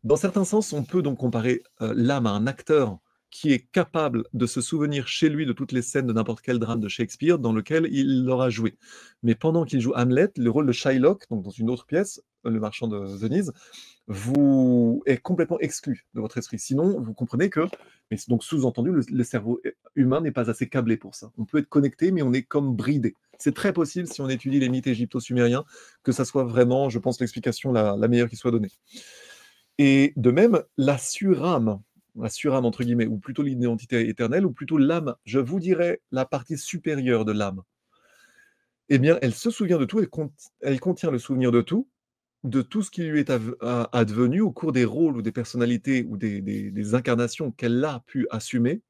Dans certains sens, on peut donc comparer, l'âme à un acteur qui est capable de se souvenir chez lui de toutes les scènes de n'importe quel drame de Shakespeare dans lequel il aura joué. Mais pendant qu'il joue Hamlet, le rôle de Shylock, donc dans une autre pièce, Le Marchand de Venise, vous est complètement exclu de votre esprit. Sinon, vous comprenez que mais donc sous-entendu, le cerveau humain n'est pas assez câblé pour ça. On peut être connecté, mais on est comme bridé. C'est très possible, si on étudie les mythes égypto-sumériens, que ça soit vraiment, je pense, l'explication la meilleure qui soit donnée. Et de même, la surâme entre guillemets, ou plutôt l'identité éternelle, ou plutôt l'âme, je vous dirais la partie supérieure de l'âme. Eh bien, elle se souvient de tout, elle contient le souvenir de tout ce qui lui est advenu au cours des rôles ou des personnalités ou des incarnations qu'elle a pu assumer,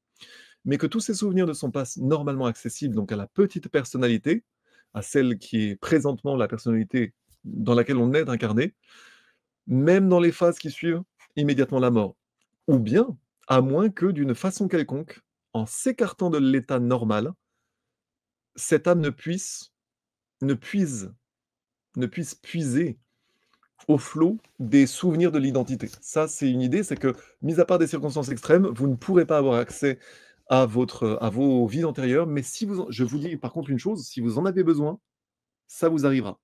mais que tous ces souvenirs ne sont pas normalement accessibles donc à la petite personnalité, à celle qui est présentement la personnalité dans laquelle on est incarné, même dans les phases qui suivent immédiatement la mort. Ou bien, à moins que d'une façon quelconque, en s'écartant de l'état normal, cette âme ne puise ne puisse puiser au flot des souvenirs de l'identité. Ça, c'est une idée, c'est que, mis à part des circonstances extrêmes, vous ne pourrez pas avoir accès à vos vies antérieures, mais si vous en je vous dis par contre une chose, si vous en avez besoin, ça vous arrivera.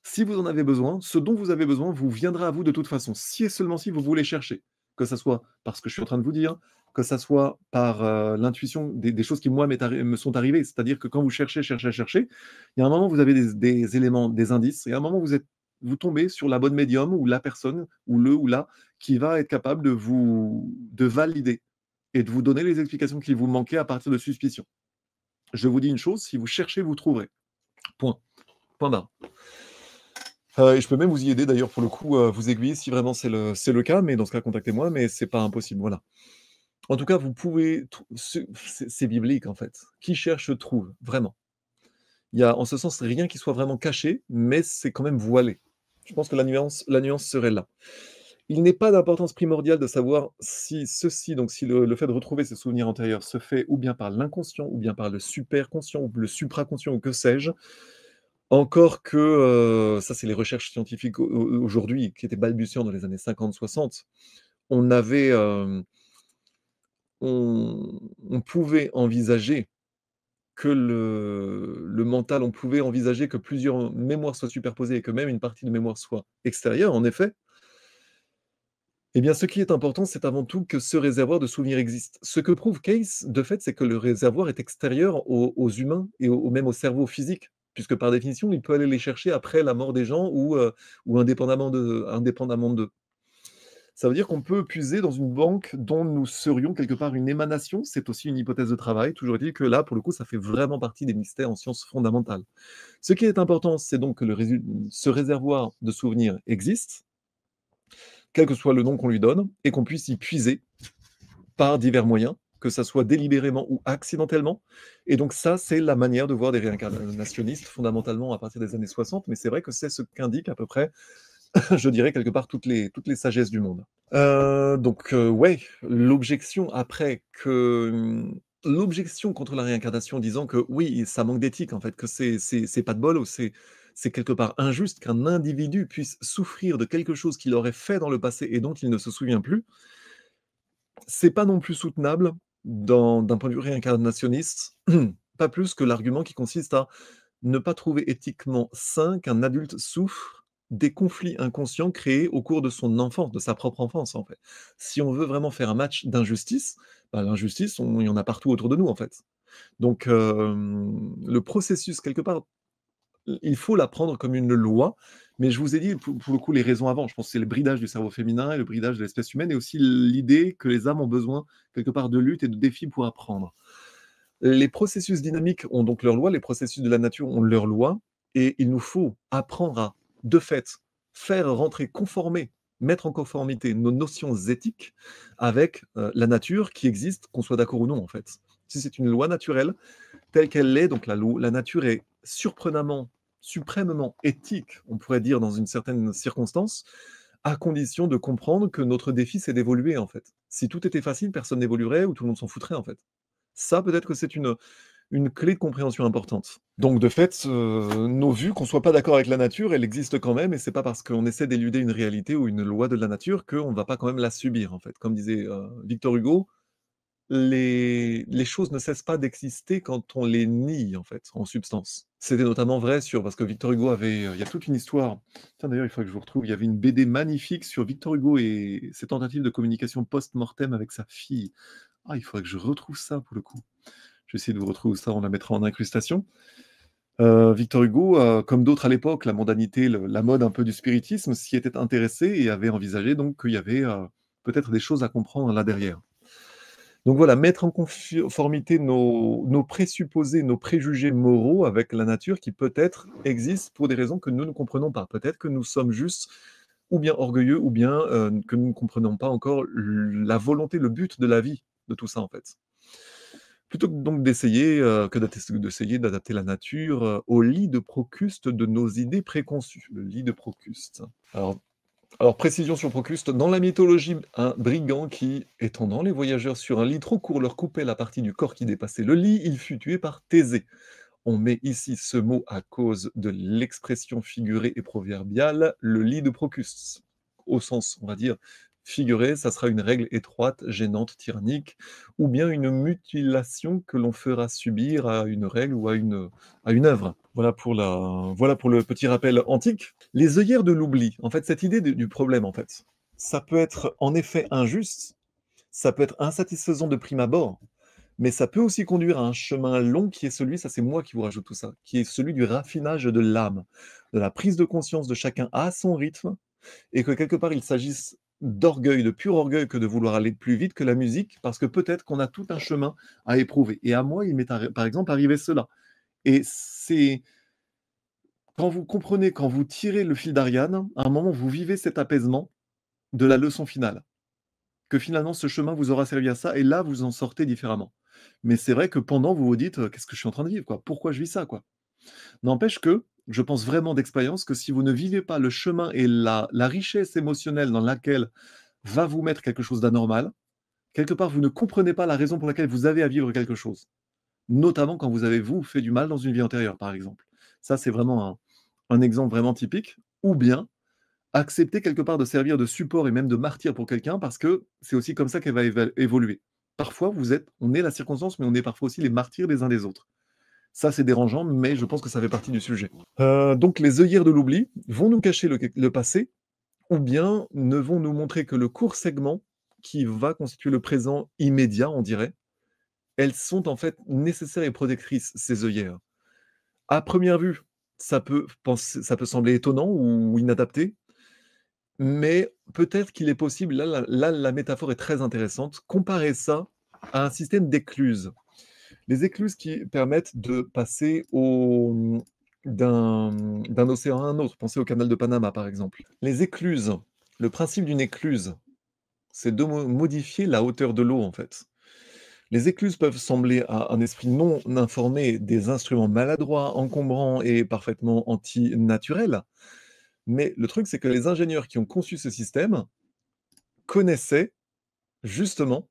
Si vous en avez besoin, ce dont vous avez besoin vous viendra à vous de toute façon, si et seulement si vous voulez chercher. Que ça soit par ce que je suis en train de vous dire, que ça soit par, l'intuition des choses qui moi me sont arrivées. C'est-à-dire que quand vous cherchez, cherchez, cherchez, il y a un moment vous avez des éléments, des indices et à un moment vous tombez sur la bonne médium ou la personne ou le ou la qui va être capable de valider et de vous donner les explications qui vous manquaient à partir de suspicions. Je vous dis une chose, si vous cherchez, vous trouverez. Point. Point barre. Et je peux même vous y aider d'ailleurs pour le coup, vous aiguiller si vraiment c'est le cas, mais dans ce cas contactez-moi, mais c'est pas impossible, voilà. En tout cas, vous pouvez trou c'est biblique en fait. Qui cherche trouve, vraiment. Il y a en ce sens rien qui soit vraiment caché, mais c'est quand même voilé. Je pense que la nuance serait là. Il n'est pas d'importance primordiale de savoir si ceci, donc si le fait de retrouver ses souvenirs antérieurs se fait ou bien par l'inconscient, ou bien par le superconscient, ou le supraconscient, ou que sais-je. Encore que, ça c'est les recherches scientifiques aujourd'hui qui étaient balbutiantes dans les années 50-60. On avait, on pouvait envisager que le mental on pouvait envisager que plusieurs mémoires soient superposées et que même une partie de mémoire soit extérieure, en effet. Eh bien, ce qui est important, c'est avant tout que ce réservoir de souvenirs existe. Ce que prouve Case, de fait, c'est que le réservoir est extérieur aux humains et même au cerveau physique, puisque par définition, il peut aller les chercher après la mort des gens ou indépendamment d'eux. Ça veut dire qu'on peut puiser dans une banque dont nous serions quelque part une émanation. C'est aussi une hypothèse de travail. Toujours est-il que là, pour le coup, ça fait vraiment partie des mystères en sciences fondamentales. Ce qui est important, c'est donc que ce réservoir de souvenirs existe, quel que soit le nom qu'on lui donne, et qu'on puisse y puiser par divers moyens, que ça soit délibérément ou accidentellement. Et donc ça, c'est la manière de voir des réincarnationnistes fondamentalement à partir des années 60, mais c'est vrai que c'est ce qu'indique à peu près, je dirais quelque part toutes les sagesses du monde. Donc ouais, l'objection contre la réincarnation disant que oui, ça manque d'éthique en fait, que c'est pas de bol ou c'est quelque part injuste qu'un individu puisse souffrir de quelque chose qu'il aurait fait dans le passé et dont il ne se souvient plus. C'est pas non plus soutenable d'un point de vue réincarnationniste, pas plus que l'argument qui consiste à ne pas trouver éthiquement sain qu'un adulte souffre des conflits inconscients créés au cours de son enfance, de sa propre enfance, en fait. Si on veut vraiment faire un match d'injustice, bah, l'injustice, il y en a partout autour de nous, en fait. Donc, le processus, quelque part, il faut la prendre comme une loi, mais je vous ai dit pour le coup les raisons avant. Je pense que c'est le bridage du cerveau féminin et le bridage de l'espèce humaine et aussi l'idée que les âmes ont besoin quelque part de lutte et de défis pour apprendre. Les processus dynamiques ont donc leurs lois, les processus de la nature ont leurs lois et il nous faut apprendre à, de fait, faire rentrer, conformer, mettre en conformité nos notions éthiques avec, la nature qui existe, qu'on soit d'accord ou non, en fait. Si c'est une loi naturelle, telle qu'elle l'est, donc la nature est suprêmement éthique, on pourrait dire dans une certaine circonstance, à condition de comprendre que notre défi, c'est d'évoluer, en fait. Si tout était facile, personne n'évoluerait ou tout le monde s'en foutrait, en fait. Ça, peut-être que c'est une clé de compréhension importante. Donc de fait, nos vues, qu'on soit pas d'accord avec la nature, elle existe quand même et c'est pas parce qu'on essaie d'éluder une réalité ou une loi de la nature qu'on va pas quand même la subir, en fait. Comme disait, Victor Hugo: Les choses ne cessent pas d'exister quand on les nie, en fait, en substance. C'était notamment vrai sur parce que Victor Hugo avait, il y a toute une histoire. Tiens, d'ailleurs, il faudrait que je vous retrouve. Il y avait une BD magnifique sur Victor Hugo et ses tentatives de communication post-mortem avec sa fille. Ah, il faudrait que je retrouve ça pour le coup. Je vais essayer de vous retrouver ça, on la mettra en incrustation. Victor Hugo, comme d'autres à l'époque, la mondanité, la mode un peu du spiritisme, s'y était intéressé et avait envisagé donc qu'il y avait, peut-être des choses à comprendre là derrière. Donc voilà, mettre en conformité nos présupposés, nos préjugés moraux avec la nature qui peut-être existe pour des raisons que nous ne comprenons pas. Peut-être que nous sommes juste ou bien orgueilleux ou bien, que nous ne comprenons pas encore la volonté, le but de la vie, de tout ça, en fait. Plutôt que donc d'essayer, d'essayer d'adapter la nature, au lit de Procuste de nos idées préconçues, le lit de Procuste. Alors, précision sur Procuste, dans la mythologie, un brigand qui, étendant les voyageurs sur un lit trop court, leur coupait la partie du corps qui dépassait le lit, il fut tué par Thésée. On met ici ce mot à cause de l'expression figurée et proverbiale, le lit de Procuste. Au sens, on va dire, figuré, ça sera une règle étroite, gênante, tyrannique, ou bien une mutilation que l'on fera subir à une règle ou à une œuvre. Voilà pour le petit rappel antique. Les œillères de l'oubli, en fait, cette idée du problème, en fait, ça peut être en effet injuste, ça peut être insatisfaisant de prime abord, mais ça peut aussi conduire à un chemin long qui est celui, ça c'est moi qui vous rajoute tout ça, qui est celui du raffinage de l'âme, de la prise de conscience de chacun à son rythme, et que quelque part il s'agisse d'orgueil, de pur orgueil, que de vouloir aller plus vite que la musique, parce que peut-être qu'on a tout un chemin à éprouver. Et à moi, il m'est par exemple arrivé cela. Et c'est quand vous comprenez, quand vous tirez le fil d'Ariane, à un moment, vous vivez cet apaisement de la leçon finale. Que finalement, ce chemin vous aura servi à ça, et là, vous en sortez différemment. Mais c'est vrai que pendant, vous vous dites: «Qu'est-ce que je suis en train de vivre, quoi? Pourquoi je vis ça, quoi?» N'empêche que, je pense vraiment d'expérience que si vous ne vivez pas le chemin et la richesse émotionnelle dans laquelle va vous mettre quelque chose d'anormal, quelque part, vous ne comprenez pas la raison pour laquelle vous avez à vivre quelque chose. Notamment quand vous avez, vous, fait du mal dans une vie antérieure, par exemple. Ça, c'est vraiment un exemple vraiment typique. Ou bien, accepter quelque part de servir de support et même de martyr pour quelqu'un parce que c'est aussi comme ça qu'elle va évoluer. Parfois, on est la circonstance, mais on est parfois aussi les martyrs des uns des autres. Ça, c'est dérangeant, mais je pense que ça fait partie du sujet. Donc les œillères de l'oubli vont nous cacher le passé, ou bien ne vont nous montrer que le court segment qui va constituer le présent immédiat, on dirait. Elles sont en fait nécessaires et protectrices, ces œillères. À première vue, ça peut sembler étonnant ou inadapté, mais peut-être qu'il est possible, la métaphore est très intéressante, comparer ça à un système d'écluses. Les écluses qui permettent de passer d'un océan à un autre. Pensez au canal de Panama, par exemple. Les écluses, le principe d'une écluse, c'est de modifier la hauteur de l'eau, en fait. Les écluses peuvent sembler à un esprit non informé des instruments maladroits, encombrants et parfaitement antinaturels, mais le truc, c'est que les ingénieurs qui ont conçu ce système connaissaient justement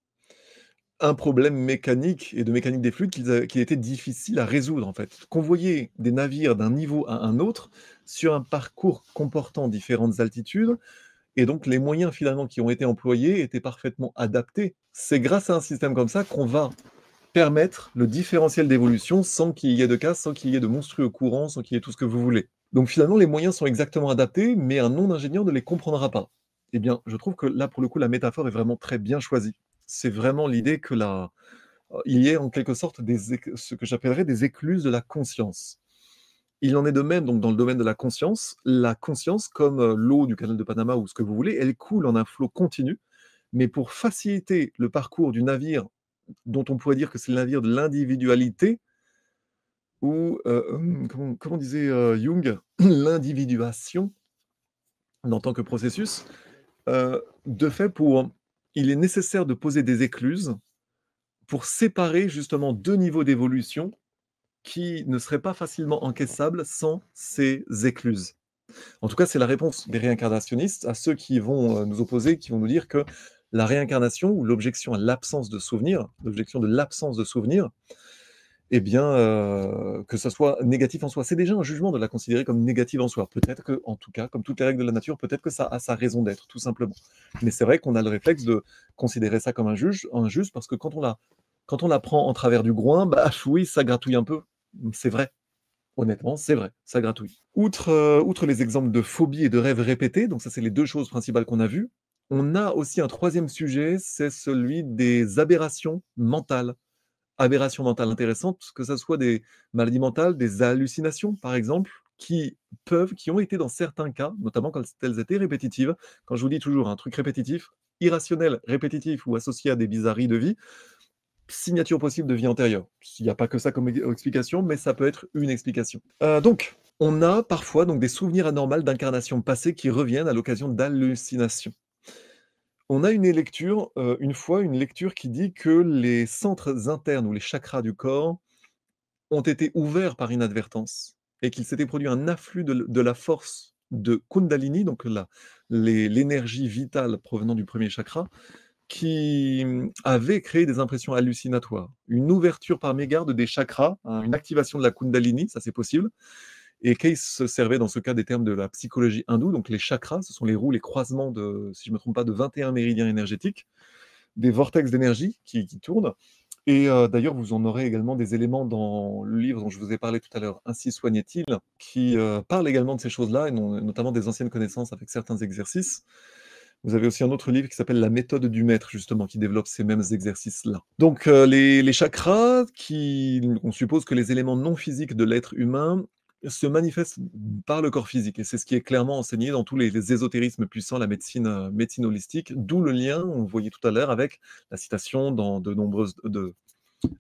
un problème mécanique et de mécanique des fluides qui était difficile à résoudre, en fait. Convoyer des navires d'un niveau à un autre sur un parcours comportant différentes altitudes, et donc les moyens finalement qui ont été employés étaient parfaitement adaptés. C'est grâce à un système comme ça qu'on va permettre le différentiel d'évolution sans qu'il y ait de casse, sans qu'il y ait de monstrueux courants, sans qu'il y ait tout ce que vous voulez. Donc finalement, les moyens sont exactement adaptés, mais un non-ingénieur ne les comprendra pas. Eh bien, je trouve que là, pour le coup, la métaphore est vraiment très bien choisie. C'est vraiment l'idée que il y ait en quelque sorte ce que j'appellerais des écluses de la conscience. Il en est de même donc dans le domaine de la conscience comme l'eau du canal de Panama ou ce que vous voulez, elle coule en un flot continu, mais pour faciliter le parcours du navire dont on pourrait dire que c'est le navire de l'individualité ou, comment disait, Jung? L'individuation en tant que processus, de fait il est nécessaire de poser des écluses pour séparer justement 2 niveaux d'évolution qui ne seraient pas facilement encaissables sans ces écluses. En tout cas, c'est la réponse des réincarnationnistes à ceux qui vont, nous opposer, qui vont nous dire que la réincarnation ou l'objection à l'absence de souvenir, l'objection de l'absence de souvenir eh bien, que ça soit négatif en soi. C'est déjà un jugement de la considérer comme négative en soi. Peut-être que, en tout cas, comme toutes les règles de la nature, peut-être que ça a sa raison d'être, tout simplement. Mais c'est vrai qu'on a le réflexe de considérer ça comme injuste parce que quand on la prend en travers du groin, bah oui, ça gratouille un peu. C'est vrai. Honnêtement, c'est vrai, ça gratouille. Outre les exemples de phobies et de rêves répétés, donc ça, c'est les 2 choses principales qu'on a vues, on a aussi un troisième sujet, c'est celui des aberrations mentales. Aberrations mentales intéressantes, que ça soit des maladies mentales, des hallucinations, par exemple, qui ont été dans certains cas, notamment quand elles étaient répétitives. Quand je vous dis toujours un truc répétitif, irrationnel, répétitif ou associé à des bizarreries de vie, signature possible de vie antérieure. Il n'y a pas que ça comme explication, mais ça peut être une explication. Donc, on a parfois donc des souvenirs anormaux d'incarnations passées qui reviennent à l'occasion d'hallucinations. On a une fois, une lecture qui dit que les centres internes ou les chakras du corps ont été ouverts par inadvertance et qu'il s'était produit un afflux de la force de Kundalini, donc l'énergie vitale provenant du premier chakra, qui avait créé des impressions hallucinatoires. Une ouverture par mégarde des chakras, hein, une activation de la Kundalini, ça c'est possible. Et Case se servait dans ce cas des termes de la psychologie hindoue, donc les chakras, ce sont les roues, les croisements de, si je ne me trompe pas, de 21 méridiens énergétiques, des vortex d'énergie qui tournent. Et d'ailleurs, vous en aurez également des éléments dans le livre dont je vous ai parlé tout à l'heure, Ainsi soignait-il, qui parle également de ces choses-là, et notamment des anciennes connaissances avec certains exercices. Vous avez aussi un autre livre qui s'appelle La méthode du maître, justement, qui développe ces mêmes exercices-là. Donc, les chakras, on suppose que les éléments non physiques de l'être humain se manifestent par le corps physique. Et c'est ce qui est clairement enseigné dans tous les ésotérismes puissants, la médecine holistique, d'où le lien, on le voyait tout à l'heure, avec la citation dans de nombreuses...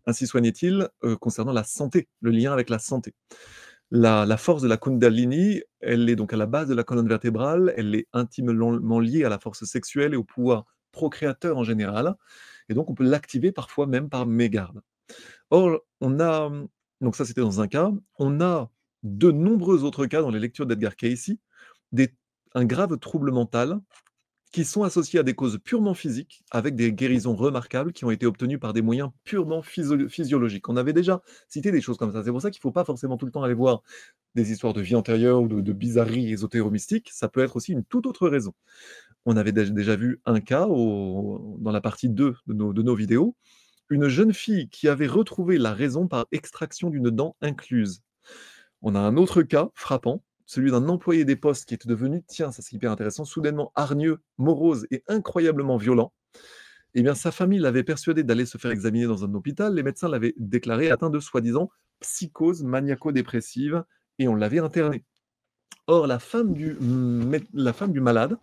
Ainsi soignait-il, concernant la santé, le lien avec la santé. La force de la Kundalini, elle est donc à la base de la colonne vertébrale, elle est intimement liée à la force sexuelle et au pouvoir procréateur en général, et donc on peut l'activer parfois même par mégarde. Or, donc ça c'était dans un cas, on a de nombreux autres cas dans les lectures d'Edgar Cayce, un grave trouble mental qui sont associés à des causes purement physiques, avec des guérisons remarquables qui ont été obtenues par des moyens purement physiologiques. On avait déjà cité des choses comme ça. C'est pour ça qu'il ne faut pas forcément tout le temps aller voir des histoires de vie antérieure ou de bizarreries ésotéro-mystiques. Ça peut être aussi une toute autre raison. On avait déjà vu un cas dans la partie 2 de nos vidéos, une jeune fille qui avait retrouvé la raison par extraction d'une dent incluse. On a un autre cas frappant, celui d'un employé des postes qui était devenu, tiens, ça c'est hyper intéressant, soudainement hargneux, morose et incroyablement violent. Eh bien, sa famille l'avait persuadé d'aller se faire examiner dans un hôpital. Les médecins l'avaient déclaré atteint de soi-disant psychose maniaco-dépressive et on l'avait interné. Or, la femme du malade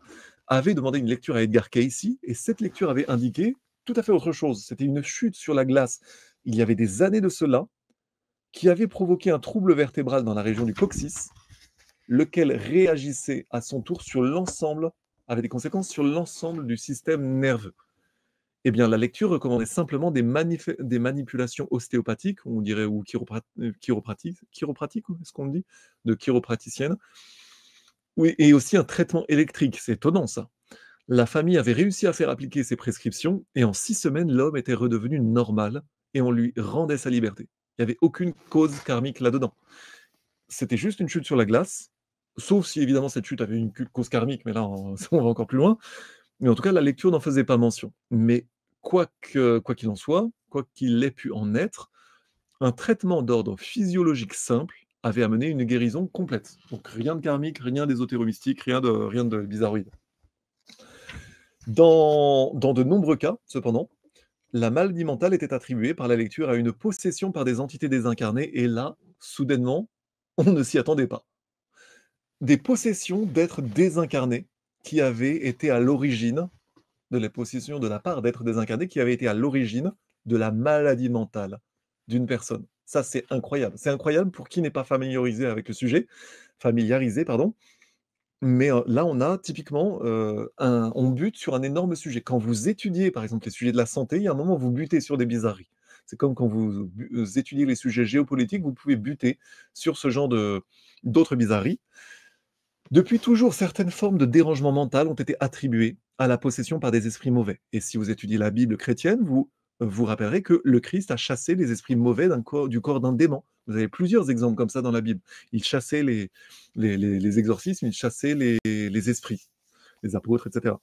avait demandé une lecture à Edgar Cayce et cette lecture avait indiqué tout à fait autre chose. C'était une chute sur la glace. Il y avait des années de cela qui avait provoqué un trouble vertébral dans la région du coccyx, lequel réagissait à son tour sur l'ensemble, avait des conséquences sur l'ensemble du système nerveux. Eh bien, la lecture recommandait simplement des manipulations ostéopathiques, on dirait, ou chiropratiques, est-ce qu'on dit, de chiropraticienne, oui, et aussi un traitement électrique. C'est étonnant, ça. La famille avait réussi à faire appliquer ces prescriptions, et en 6 semaines, l'homme était redevenu normal, et on lui rendait sa liberté. Il n'y avait aucune cause karmique là-dedans. C'était juste une chute sur la glace, sauf si évidemment cette chute avait une cause karmique, mais là on va encore plus loin. Mais en tout cas, la lecture n'en faisait pas mention. Mais quoi qu'il en soit, quoi qu'il ait pu en être, un traitement d'ordre physiologique simple avait amené une guérison complète. Donc rien de karmique, rien d'ésotéro-mystique, rien de bizarroïde. Dans de nombreux cas, cependant, la maladie mentale était attribuée par la lecture à une possession par des entités désincarnées, et là, soudainement, on ne s'y attendait pas. Des possessions d'êtres désincarnés qui avaient été à l'origine de la possession de la part d'êtres désincarnés qui avaient été à l'origine de la maladie mentale d'une personne. Ça, c'est incroyable. C'est incroyable pour qui n'est pas familiarisé, pardon. Mais là, on a typiquement, on bute sur un énorme sujet. Quand vous étudiez, par exemple, les sujets de la santé, il y a un moment, vous butez sur des bizarreries. C'est comme quand vous étudiez les sujets géopolitiques, vous pouvez buter sur ce genre d'autres bizarreries. Depuis toujours, certaines formes de dérangement mental ont été attribuées à la possession par des esprits mauvais. Et si vous étudiez la Bible chrétienne, vous vous rappellerez que le Christ a chassé les esprits mauvais du corps d'un démon. Vous avez plusieurs exemples comme ça dans la Bible. Il chassait les exorcismes, il chassait les esprits, les apôtres, etc.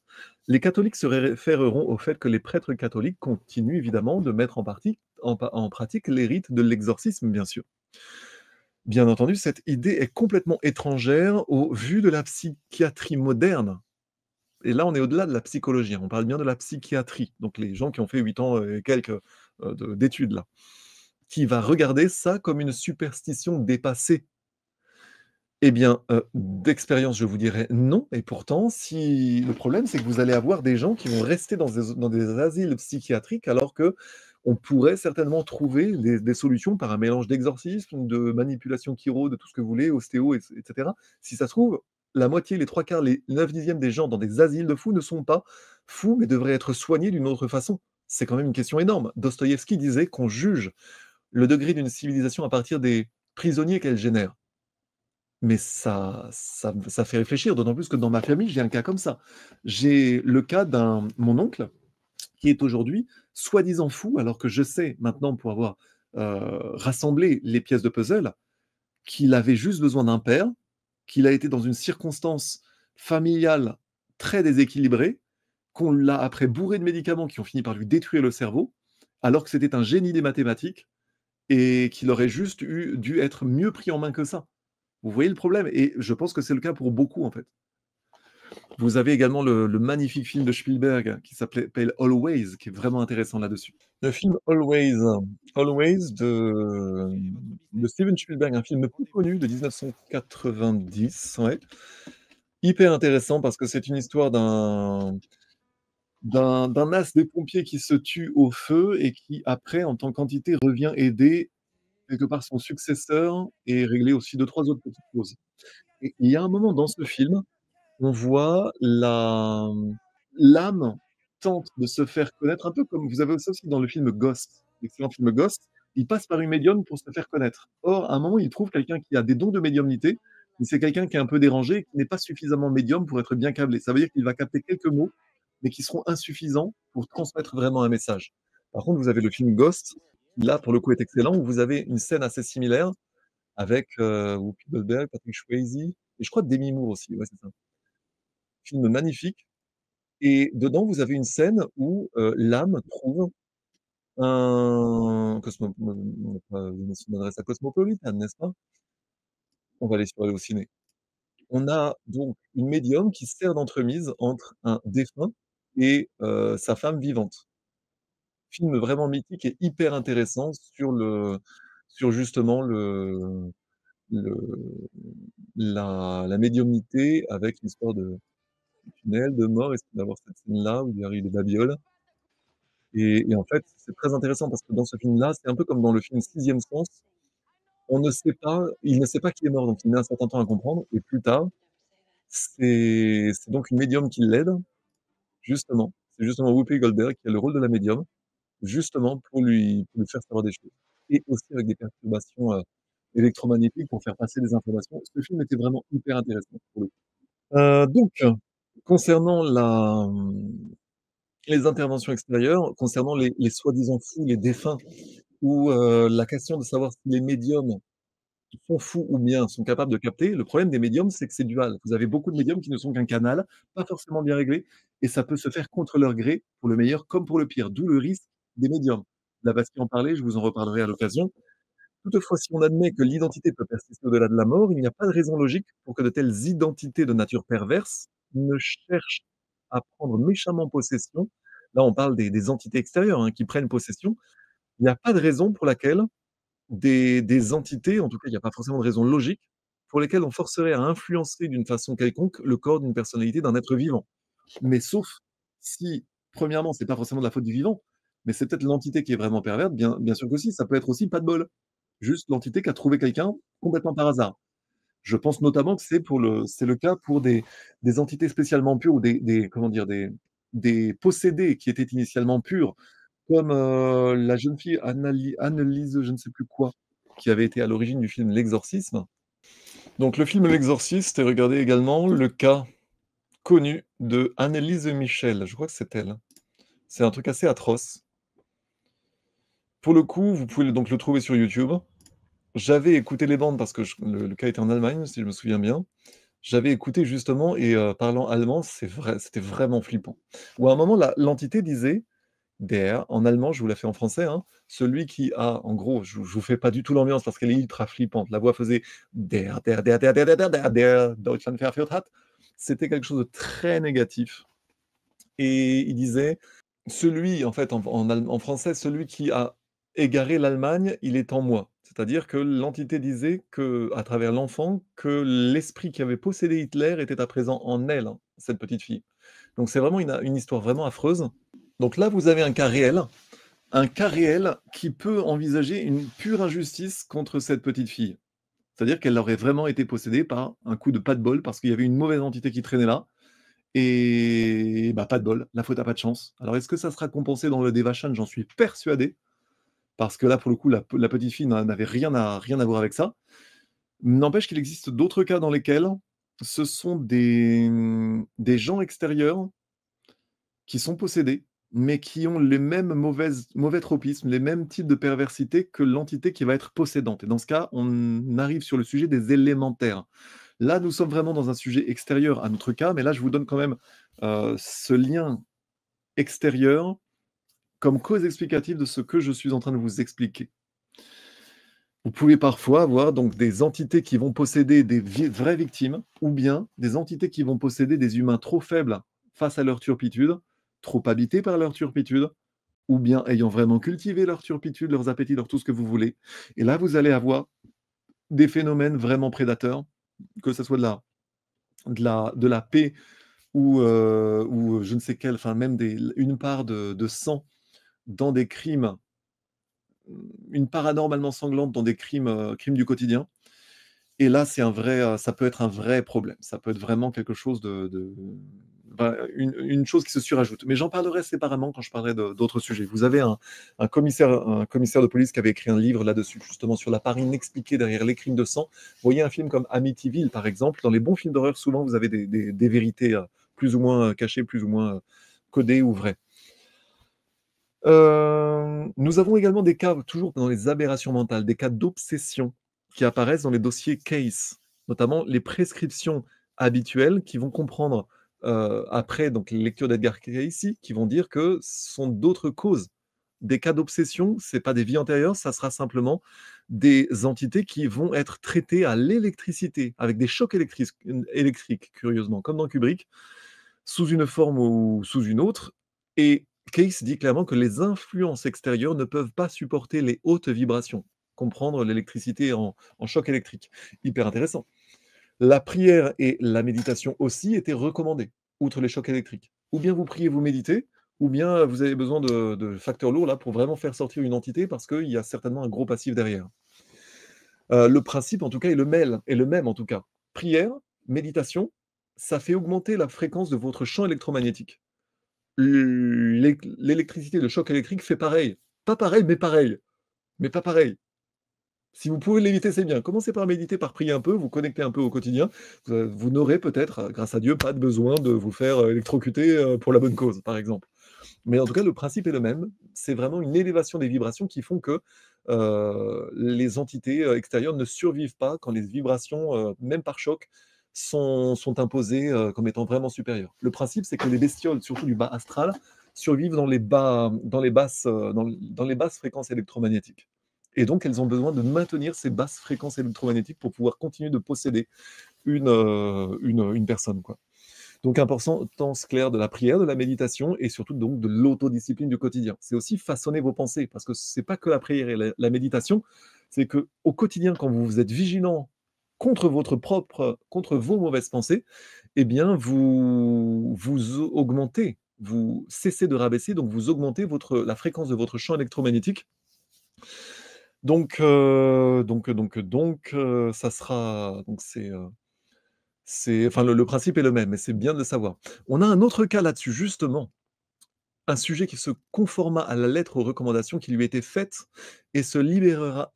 Les catholiques se référeront au fait que les prêtres catholiques continuent évidemment de mettre en pratique les rites de l'exorcisme, bien sûr. Bien entendu, cette idée est complètement étrangère au vu de la psychiatrie moderne. Et là, on est au-delà de la psychologie, hein, on parle bien de la psychiatrie, donc les gens qui ont fait 8 ans et quelques, d'études là, qui va regarder ça comme une superstition dépassée. Eh bien, d'expérience, je vous dirais non, et pourtant si le problème, c'est que vous allez avoir des gens qui vont rester dans des asiles psychiatriques alors qu'on pourrait certainement trouver des solutions par un mélange d'exorcisme, de manipulation chiro, de tout ce que vous voulez, ostéo et cetera. Si ça se trouve, la moitié, les 3/4, les 9/10 des gens dans des asiles de fous ne sont pas fous, mais devraient être soignés d'une autre façon. C'est quand même une question énorme. Dostoïevski disait qu'on juge le degré d'une civilisation à partir des prisonniers qu'elle génère. Mais ça fait réfléchir, d'autant plus que dans ma famille, j'ai un cas comme ça. J'ai le cas d'un mon oncle qui est aujourd'hui soi-disant fou, alors que je sais maintenant pour avoir, rassemblé les pièces de puzzle, qu'il avait juste besoin d'un père, qu'il a été dans une circonstance familiale très déséquilibrée, qu'on l'a après bourré de médicaments qui ont fini par lui détruire le cerveau, alors que c'était un génie des mathématiques et qu'il aurait juste dû être mieux pris en main que ça. Vous voyez le problème? Et je pense que c'est le cas pour beaucoup, en fait. Vous avez également le magnifique film de Spielberg qui s'appelle Always, qui est vraiment intéressant là-dessus. Le film Always de Steven Spielberg, un film peu connu de 1990, ouais. Hyper intéressant parce que c'est une histoire d'un as des pompiers qui se tue au feu et qui après, en tant qu'entité, revient aider quelque part son successeur et régler aussi 2-3 autres petites choses. Et il y a un moment dans ce film, on voit l'âme tente de se faire connaître, un peu comme vous avez ça aussi dans le film Ghost, l'excellent film Ghost. Il passe par une médium pour se faire connaître. Or, à un moment, il trouve quelqu'un qui a des dons de médiumnité, mais c'est quelqu'un qui est un peu dérangé, qui n'est pas suffisamment médium pour être bien câblé. Ça veut dire qu'il va capter quelques mots, mais qui seront insuffisants pour transmettre vraiment un message. Par contre, vous avez le film Ghost, qui là, pour le coup, est excellent, où vous avez une scène assez similaire avec, Whoopi Goldberg, Patrick Swayze et je crois Demi Moore aussi, ouais, c'est ça. Film magnifique et dedans, vous avez une scène où, l'âme trouve un on va pas donner son adresse à Cosmopolitan, n'est-ce pas? On va aller sur Allociné. On a donc une médium qui sert d'entremise entre un défunt et sa femme vivante. Film vraiment mythique et hyper intéressant sur justement le la médiumnité avec l'histoire de tunnel, de mort et d'avoir cette scène-là où il arrive des babioles. Et en fait, c'est très intéressant parce que dans ce film-là, c'est un peu comme dans le film Sixième Sens, on ne sait pas il ne sait pas qui est mort, donc il met un certain temps à comprendre et plus tard, c'est donc une médium qui l'aide, justement. C'est justement Whoopi Goldberg qui a le rôle de la médium, justement pour lui faire savoir des choses et aussi avec des perturbations, électromagnétiques pour faire passer des informations. Ce film était vraiment hyper intéressant pour le coup. Donc concernant les interventions extérieures, concernant les soi-disant fous, les défunts ou la question de savoir si les médiums sont fous ou bien sont capables de capter, le problème des médiums, c'est que c'est dual. Vous avez beaucoup de médiums qui ne sont qu'un canal, pas forcément bien réglé et ça peut se faire contre leur gré, pour le meilleur comme pour le pire, d'où le risque des médiums. Blavatsky en parlait, je vous en reparlerai à l'occasion. Toutefois, si on admet que l'identité peut persister au-delà de la mort, il n'y a pas de raison logique pour que de telles identités de nature perverse ne cherchent à prendre méchamment possession. Là, on parle des entités extérieures, hein, qui prennent possession. Il n'y a pas de raison pour laquelle des entités, en tout cas, il n'y a pas forcément de raison logique, pour lesquelles on forcerait à influencer d'une façon quelconque le corps d'une personnalité d'un être vivant. Mais sauf si, premièrement, c'est pas forcément de la faute du vivant, mais c'est peut-être l'entité qui est vraiment perverse, bien sûr que si, ça peut être aussi pas de bol. Juste l'entité qui a trouvé quelqu'un complètement par hasard. Je pense notamment que c'est le cas pour des entités spécialement pures ou des comment dire? Des possédés qui étaient initialement purs, comme, la jeune fille Anneliese je ne sais plus quoi, qui avait été à l'origine du film L'Exorcisme. Donc le film L'Exorciste et regardez également le cas connu de Anneliese Michel, je crois que c'est elle. C'est un truc assez atroce. pour le coup, vous pouvez donc le trouver sur YouTube. J'avais écouté les bandes parce que le cas était en Allemagne, si je me souviens bien. J'avais écouté justement et parlant allemand, c'était vraiment flippant. Ou à un moment, l'entité disait: Der, en allemand, je vous la fais en français, hein, celui qui a, en gros, je vous fais pas du tout l'ambiance parce qu'elle est ultra flippante. La voix faisait der Deutschland verführt hat. C'était quelque chose de très négatif. Et il disait, celui, en fait, en français, celui qui a égaré l'Allemagne, il est en moi. C'est-à-dire que l'entité disait que, à travers l'enfant, que l'esprit qui avait possédé Hitler était à présent en elle, hein, cette petite fille. Donc c'est vraiment une histoire vraiment affreuse. Donc là, vous avez un cas réel qui peut envisager une pure injustice contre cette petite fille. C'est-à-dire qu'elle aurait vraiment été possédée par un coup de pas de bol, parce qu'il y avait une mauvaise entité qui traînait là, et bah, pas de bol, la faute a pas de chance. Alors est-ce que ça sera compensé dans le Devachan? J'en suis persuadé, parce que là, pour le coup, la petite fille n'avait rien à voir avec ça. N'empêche qu'il existe d'autres cas dans lesquels ce sont des gens extérieurs qui sont possédés, mais qui ont les mêmes mauvais tropismes, les mêmes types de perversité que l'entité qui va être possédante. Et dans ce cas, on arrive sur le sujet des élémentaires. Là, nous sommes vraiment dans un sujet extérieur à notre cas, mais là, je vous donne quand même ce lien extérieur comme cause explicative de ce que je suis en train de vous expliquer. Vous pouvez parfois avoir donc des entités qui vont posséder des vraies victimes, ou bien des entités qui vont posséder des humains trop faibles face à leur turpitude, trop habités par leur turpitude, ou bien ayant vraiment cultivé leur turpitude, leurs appétits, leur tout ce que vous voulez. Et là, vous allez avoir des phénomènes vraiment prédateurs, que ce soit de la paix ou je ne sais quelle, enfin même une part de sang dans des crimes, une part anormalement sanglante dans des crimes du quotidien. Et là, ça peut être un vrai problème. Ça peut être vraiment quelque chose une chose qui se surajoute. Mais j'en parlerai séparément quand je parlerai d'autres sujets. Vous avez un commissaire de police qui avait écrit un livre là-dessus, justement sur la part inexpliquée derrière les crimes de sang. Vous voyez un film comme Amityville, par exemple. Dans les bons films d'horreur, souvent, vous avez des vérités plus ou moins cachées, plus ou moins codées ou vraies. Nous avons également des cas, toujours dans les aberrations mentales, des cas d'obsession qui apparaissent dans les dossiers case, notamment les prescriptions habituelles qui vont comprendre, après donc les lectures d'Edgar Cayce, qui vont dire que ce sont d'autres causes. Des cas d'obsession, c'est pas des vies antérieures, ça sera simplement des entités qui vont être traitées à l'électricité, avec des chocs électriques, curieusement, comme dans Kubrick, sous une forme ou sous une autre. Et Case dit clairement que les influences extérieures ne peuvent pas supporter les hautes vibrations, comprendre l'électricité en choc électrique. Hyper intéressant. La prière et la méditation aussi étaient recommandées, outre les chocs électriques. Ou bien vous priez, vous méditez, ou bien vous avez besoin de facteurs lourds là pour vraiment faire sortir une entité parce qu'il y a certainement un gros passif derrière. Le principe, en tout cas, est le même en tout cas. Prière, méditation, ça fait augmenter la fréquence de votre champ électromagnétique. L'électricité, le choc électrique fait pareil. Pas pareil, mais pareil. Mais pas pareil. Si vous pouvez l'éviter, c'est bien. Commencez par méditer, par prier un peu, vous connecter un peu au quotidien. Vous n'aurez peut-être, grâce à Dieu, pas de besoin de vous faire électrocuter pour la bonne cause, par exemple. Mais en tout cas, le principe est le même. C'est vraiment une élévation des vibrations qui font que les entités extérieures ne survivent pas quand les vibrations, même par choc, sont imposées comme étant vraiment supérieures. Le principe, c'est que les bestioles, surtout du bas astral, survivent dans les basses fréquences électromagnétiques. Et donc, elles ont besoin de maintenir ces basses fréquences électromagnétiques pour pouvoir continuer de posséder une personne, quoi. Donc, importance claire de la prière, de la méditation et surtout donc de l'autodiscipline du quotidien. C'est aussi façonner vos pensées, parce que c'est pas que la prière et la méditation, c'est que au quotidien, quand vous êtes vigilant contre vos mauvaises pensées, eh bien, vous augmentez, vous cessez de rabaisser, donc vous augmentez la fréquence de votre champ électromagnétique. Donc, ça sera, donc enfin, le principe est le même, mais c'est bien de le savoir. On a un autre cas là-dessus, justement, un sujet qui se conforma à la lettre aux recommandations qui lui étaient faites et se libéra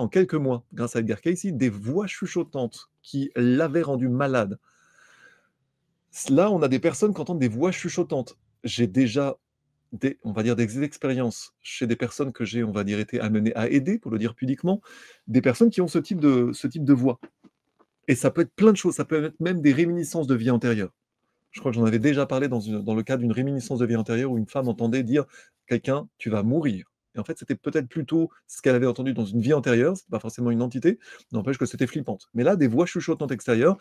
en quelques mois, grâce à Edgar Cayce, des voix chuchotantes qui l'avaient rendu malade. Là, on a des personnes qui entendent des voix chuchotantes. J'ai déjà on va dire des expériences chez des personnes que j'ai, on va dire, été amené à aider, pour le dire pudiquement, des personnes qui ont ce type de voix. Et ça peut être plein de choses, ça peut être même des réminiscences de vie antérieure. Je crois que j'en avais déjà parlé dans le cadre d'une réminiscence de vie antérieure où une femme entendait dire quelqu'un, tu vas mourir. Et en fait, c'était peut-être plutôt ce qu'elle avait entendu dans une vie antérieure, c'était pas forcément une entité, n'empêche que c'était flippante. Mais là, des voix chuchotantes extérieures,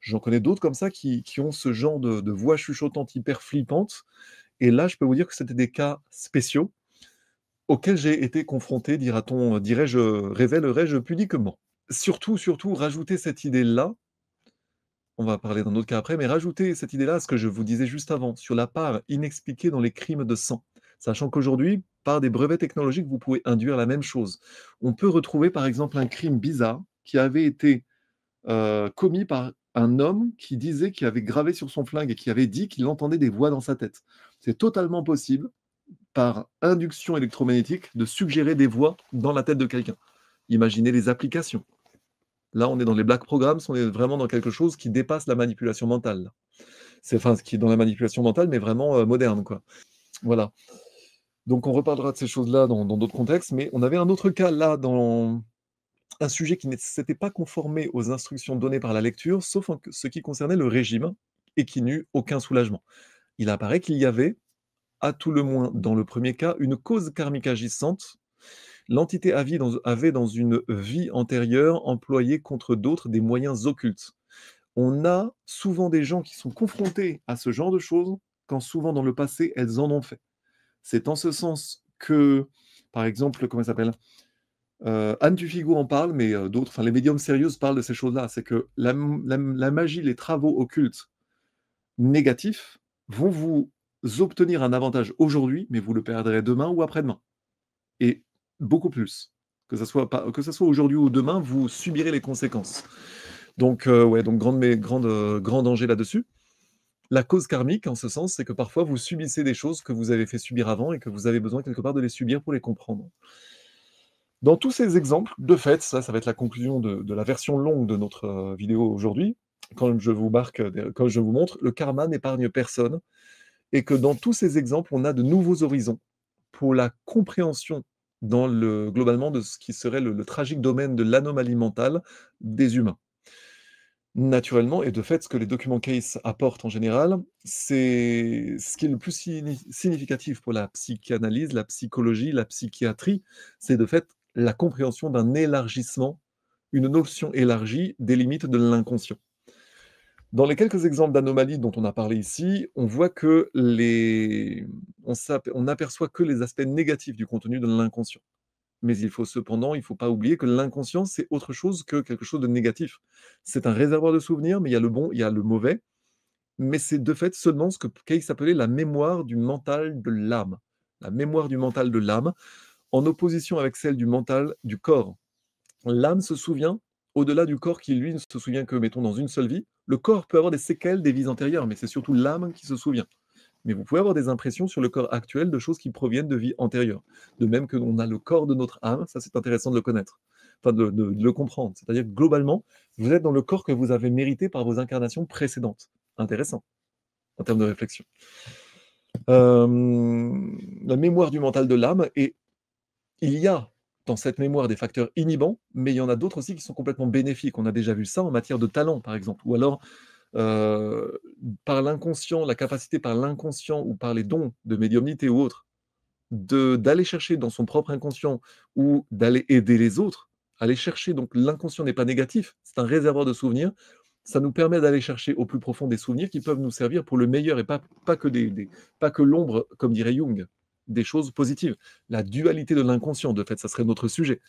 j'en connais d'autres comme ça qui ont ce genre de voix chuchotantes hyper flippantes. Et là, je peux vous dire que c'était des cas spéciaux auxquels j'ai été confronté, dira-t-on, dirais-je, révélerais-je pudiquement. Surtout, rajouter cette idée-là, on va parler d'un autre cas après, mais rajouter cette idée-là à ce que je vous disais juste avant, sur la part inexpliquée dans les crimes de sang. Sachant qu'aujourd'hui, par des brevets technologiques, vous pouvez induire la même chose. On peut retrouver par exemple un crime bizarre qui avait été commis par un homme qui disait qu'il avait gravé sur son flingue et qui avait dit qu'il entendait des voix dans sa tête. C'est totalement possible, par induction électromagnétique, de suggérer des voix dans la tête de quelqu'un. Imaginez les applications. Là, on est dans les black programs, on est vraiment dans quelque chose qui dépasse la manipulation mentale. C'est enfin, ce qui est dans la manipulation mentale, mais vraiment moderne, quoi. Voilà. Donc, on reparlera de ces choses-là dans d'autres contextes, mais on avait un autre cas là, dans un sujet qui ne s'était pas conformé aux instructions données par la lecture, sauf en ce qui concernait le régime, et qui n'eut aucun soulagement. Il apparaît qu'il y avait, à tout le moins dans le premier cas, une cause karmique agissante. L'entité avait dans une vie antérieure employé contre d'autres des moyens occultes. On a souvent des gens qui sont confrontés à ce genre de choses, quand souvent dans le passé, elles en ont fait. C'est en ce sens que, par exemple, comment elle s'appelle Anne Tufigo en parle, mais d'autres, enfin les médiums sérieuses parlent de ces choses-là. C'est que la magie, les travaux occultes négatifs vont vous obtenir un avantage aujourd'hui, mais vous le perdrez demain ou après-demain. Et beaucoup plus. Que ça soit aujourd'hui ou demain, vous subirez les conséquences. Donc, ouais, donc grand danger là-dessus. La cause karmique, en ce sens, c'est que parfois vous subissez des choses que vous avez fait subir avant et que vous avez besoin quelque part de les subir pour les comprendre. Dans tous ces exemples, de fait, ça va être la conclusion de la version longue de notre vidéo aujourd'hui, quand je vous montre, le karma n'épargne personne, et que dans tous ces exemples, on a de nouveaux horizons pour la compréhension globalement de ce qui serait le tragique domaine de l'anomalie mentale des humains. Naturellement, et de fait, ce que les documents CASE apportent en général, c'est ce qui est le plus significatif pour la psychanalyse, la psychologie, la psychiatrie, c'est de fait la compréhension d'un élargissement, une notion élargie des limites de l'inconscient. Dans les quelques exemples d'anomalies dont on a parlé ici, on voit que on aperçoit que les aspects négatifs du contenu de l'inconscient. Mais il ne faut pas oublier que l'inconscient, c'est autre chose que quelque chose de négatif. C'est un réservoir de souvenirs, mais il y a le bon, il y a le mauvais, mais c'est de fait seulement ce que Case appelait la mémoire du mental de l'âme. La mémoire du mental de l'âme, en opposition avec celle du mental du corps. L'âme se souvient au-delà du corps qui, lui, ne se souvient que, mettons, dans une seule vie. Le corps peut avoir des séquelles des vies antérieures, mais c'est surtout l'âme qui se souvient. Mais vous pouvez avoir des impressions sur le corps actuel de choses qui proviennent de vies antérieures. De même que l'on a le corps de notre âme, ça c'est intéressant de le connaître, enfin de le comprendre. C'est-à-dire que globalement, vous êtes dans le corps que vous avez mérité par vos incarnations précédentes. Intéressant en termes de réflexion. La mémoire du mental de l'âme, et il y a dans cette mémoire des facteurs inhibants, mais il y en a d'autres aussi qui sont complètement bénéfiques. On a déjà vu ça en matière de talent, par exemple, ou alors par l'inconscient, la capacité par l'inconscient ou par les dons de médiumnité ou autres, d'aller chercher dans son propre inconscient ou d'aller aider les autres, aller chercher, donc l'inconscient n'est pas négatif, c'est un réservoir de souvenirs, ça nous permet d'aller chercher au plus profond des souvenirs qui peuvent nous servir pour le meilleur et pas que l'ombre, comme dirait Jung, des choses positives. La dualité de l'inconscient, de fait, ça serait notre sujet.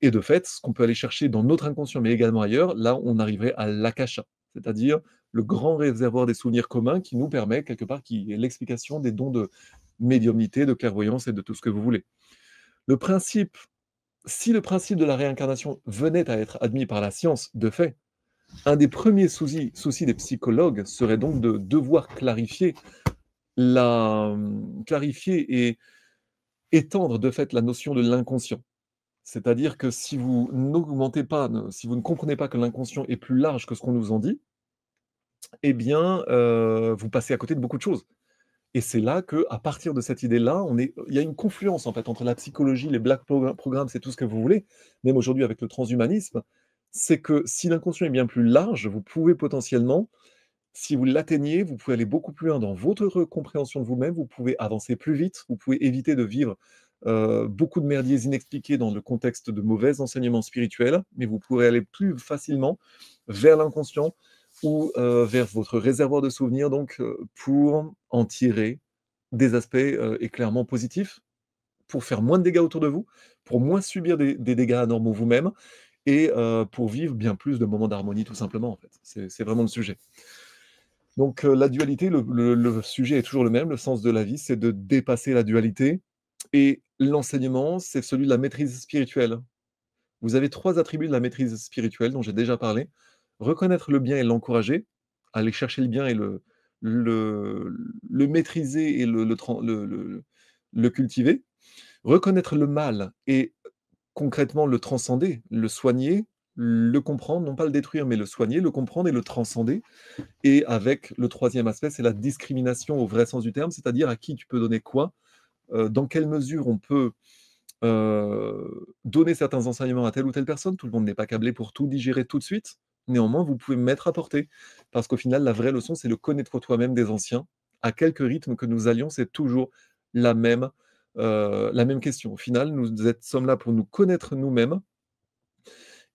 Et de fait, ce qu'on peut aller chercher dans notre inconscient, mais également ailleurs, là, on arriverait à l'akasha, c'est-à-dire le grand réservoir des souvenirs communs qui nous permet, quelque part, qui est l'explication des dons de médiumnité, de clairvoyance et de tout ce que vous voulez. Si le principe de la réincarnation venait à être admis par la science, de fait, un des premiers soucis des psychologues serait donc de devoir clarifier et étendre de fait la notion de l'inconscient. C'est-à-dire que si vous n'augmentez pas, si vous ne comprenez pas que l'inconscient est plus large que ce qu'on nous en dit, eh bien, vous passez à côté de beaucoup de choses. Et c'est là qu'à partir de cette idée-là, il y a une confluence en fait entre la psychologie, les black programs, c'est tout ce que vous voulez, même aujourd'hui avec le transhumanisme, c'est que si l'inconscient est bien plus large, vous pouvez potentiellement, si vous l'atteignez, vous pouvez aller beaucoup plus loin dans votre compréhension de vous-même, vous pouvez avancer plus vite, vous pouvez éviter de vivre, beaucoup de merdiers inexpliqués dans le contexte de mauvais enseignements spirituels, mais vous pourrez aller plus facilement vers l'inconscient ou, vers votre réservoir de souvenirs donc, pour en tirer des aspects, et clairement positifs, pour faire moins de dégâts autour de vous, pour moins subir des dégâts anormaux vous-même et pour vivre bien plus de moments d'harmonie tout simplement, en fait. C'est vraiment le sujet. Donc la dualité, le sujet est toujours le même, le sens de la vie, c'est de dépasser la dualité et l'enseignement, c'est celui de la maîtrise spirituelle. Vous avez 3 attributs de la maîtrise spirituelle dont j'ai déjà parlé. Reconnaître le bien et l'encourager, aller chercher le bien et le le maîtriser et le cultiver. Reconnaître le mal et concrètement le transcender, le soigner, le comprendre, non pas le détruire, mais le soigner, le comprendre et le transcender. Et avec le troisième aspect, c'est la discrimination au vrai sens du terme, c'est-à-dire à qui tu peux donner quoi, dans quelle mesure on peut, donner certains enseignements à telle ou telle personne. Tout le monde n'est pas câblé pour tout digérer tout de suite. Néanmoins, vous pouvez mettre à portée. Parce qu'au final, la vraie leçon, c'est le connaître toi-même des anciens. À quelque rythme que nous allions, c'est toujours la même, la même question. Au final, sommes là pour nous connaître nous-mêmes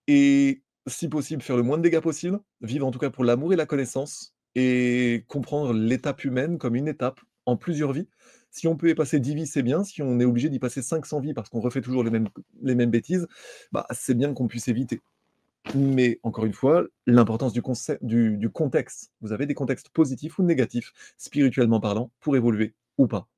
et si possible, faire le moins de dégâts possible, vivre en tout cas pour l'amour et la connaissance et comprendre l'étape humaine comme une étape en plusieurs vies. Si on peut y passer 10 vies, c'est bien. Si on est obligé d'y passer 500 vies parce qu'on refait toujours les mêmes bêtises, bah, c'est bien qu'on puisse éviter. Mais encore une fois, l'importance du contexte. Vous avez des contextes positifs ou négatifs, spirituellement parlant, pour évoluer ou pas.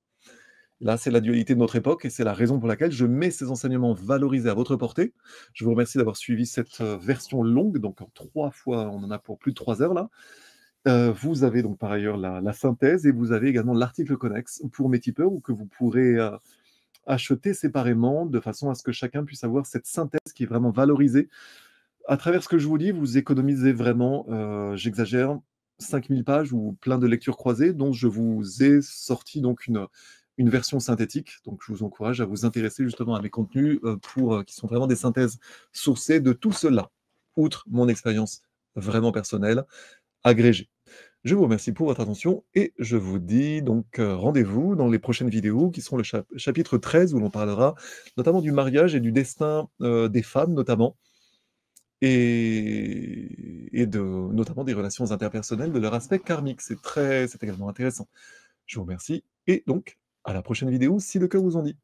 Là, c'est la dualité de notre époque et c'est la raison pour laquelle je mets ces enseignements valorisés à votre portée. Je vous remercie d'avoir suivi cette, version longue, donc en 3 fois, on en a pour plus de 3 heures là. Vous avez donc par ailleurs la synthèse et vous avez également l'article connexe pour mes tipeurs ou que vous pourrez, acheter séparément de façon à ce que chacun puisse avoir cette synthèse qui est vraiment valorisée. À travers ce que je vous dis, vous économisez vraiment, j'exagère, 5 000 pages ou plein de lectures croisées dont je vous ai sorti donc une version synthétique. Donc je vous encourage à vous intéresser justement à mes contenus, qui sont vraiment des synthèses sourcées de tout cela, outre mon expérience vraiment personnelle, agrégée. Je vous remercie pour votre attention et je vous dis donc, rendez-vous dans les prochaines vidéos qui seront le chapitre 13 où l'on parlera notamment du mariage et du destin, des femmes notamment et de notamment des relations interpersonnelles, de leur aspect karmique. C'est également intéressant. Je vous remercie et donc à la prochaine vidéo si le cœur vous en dit.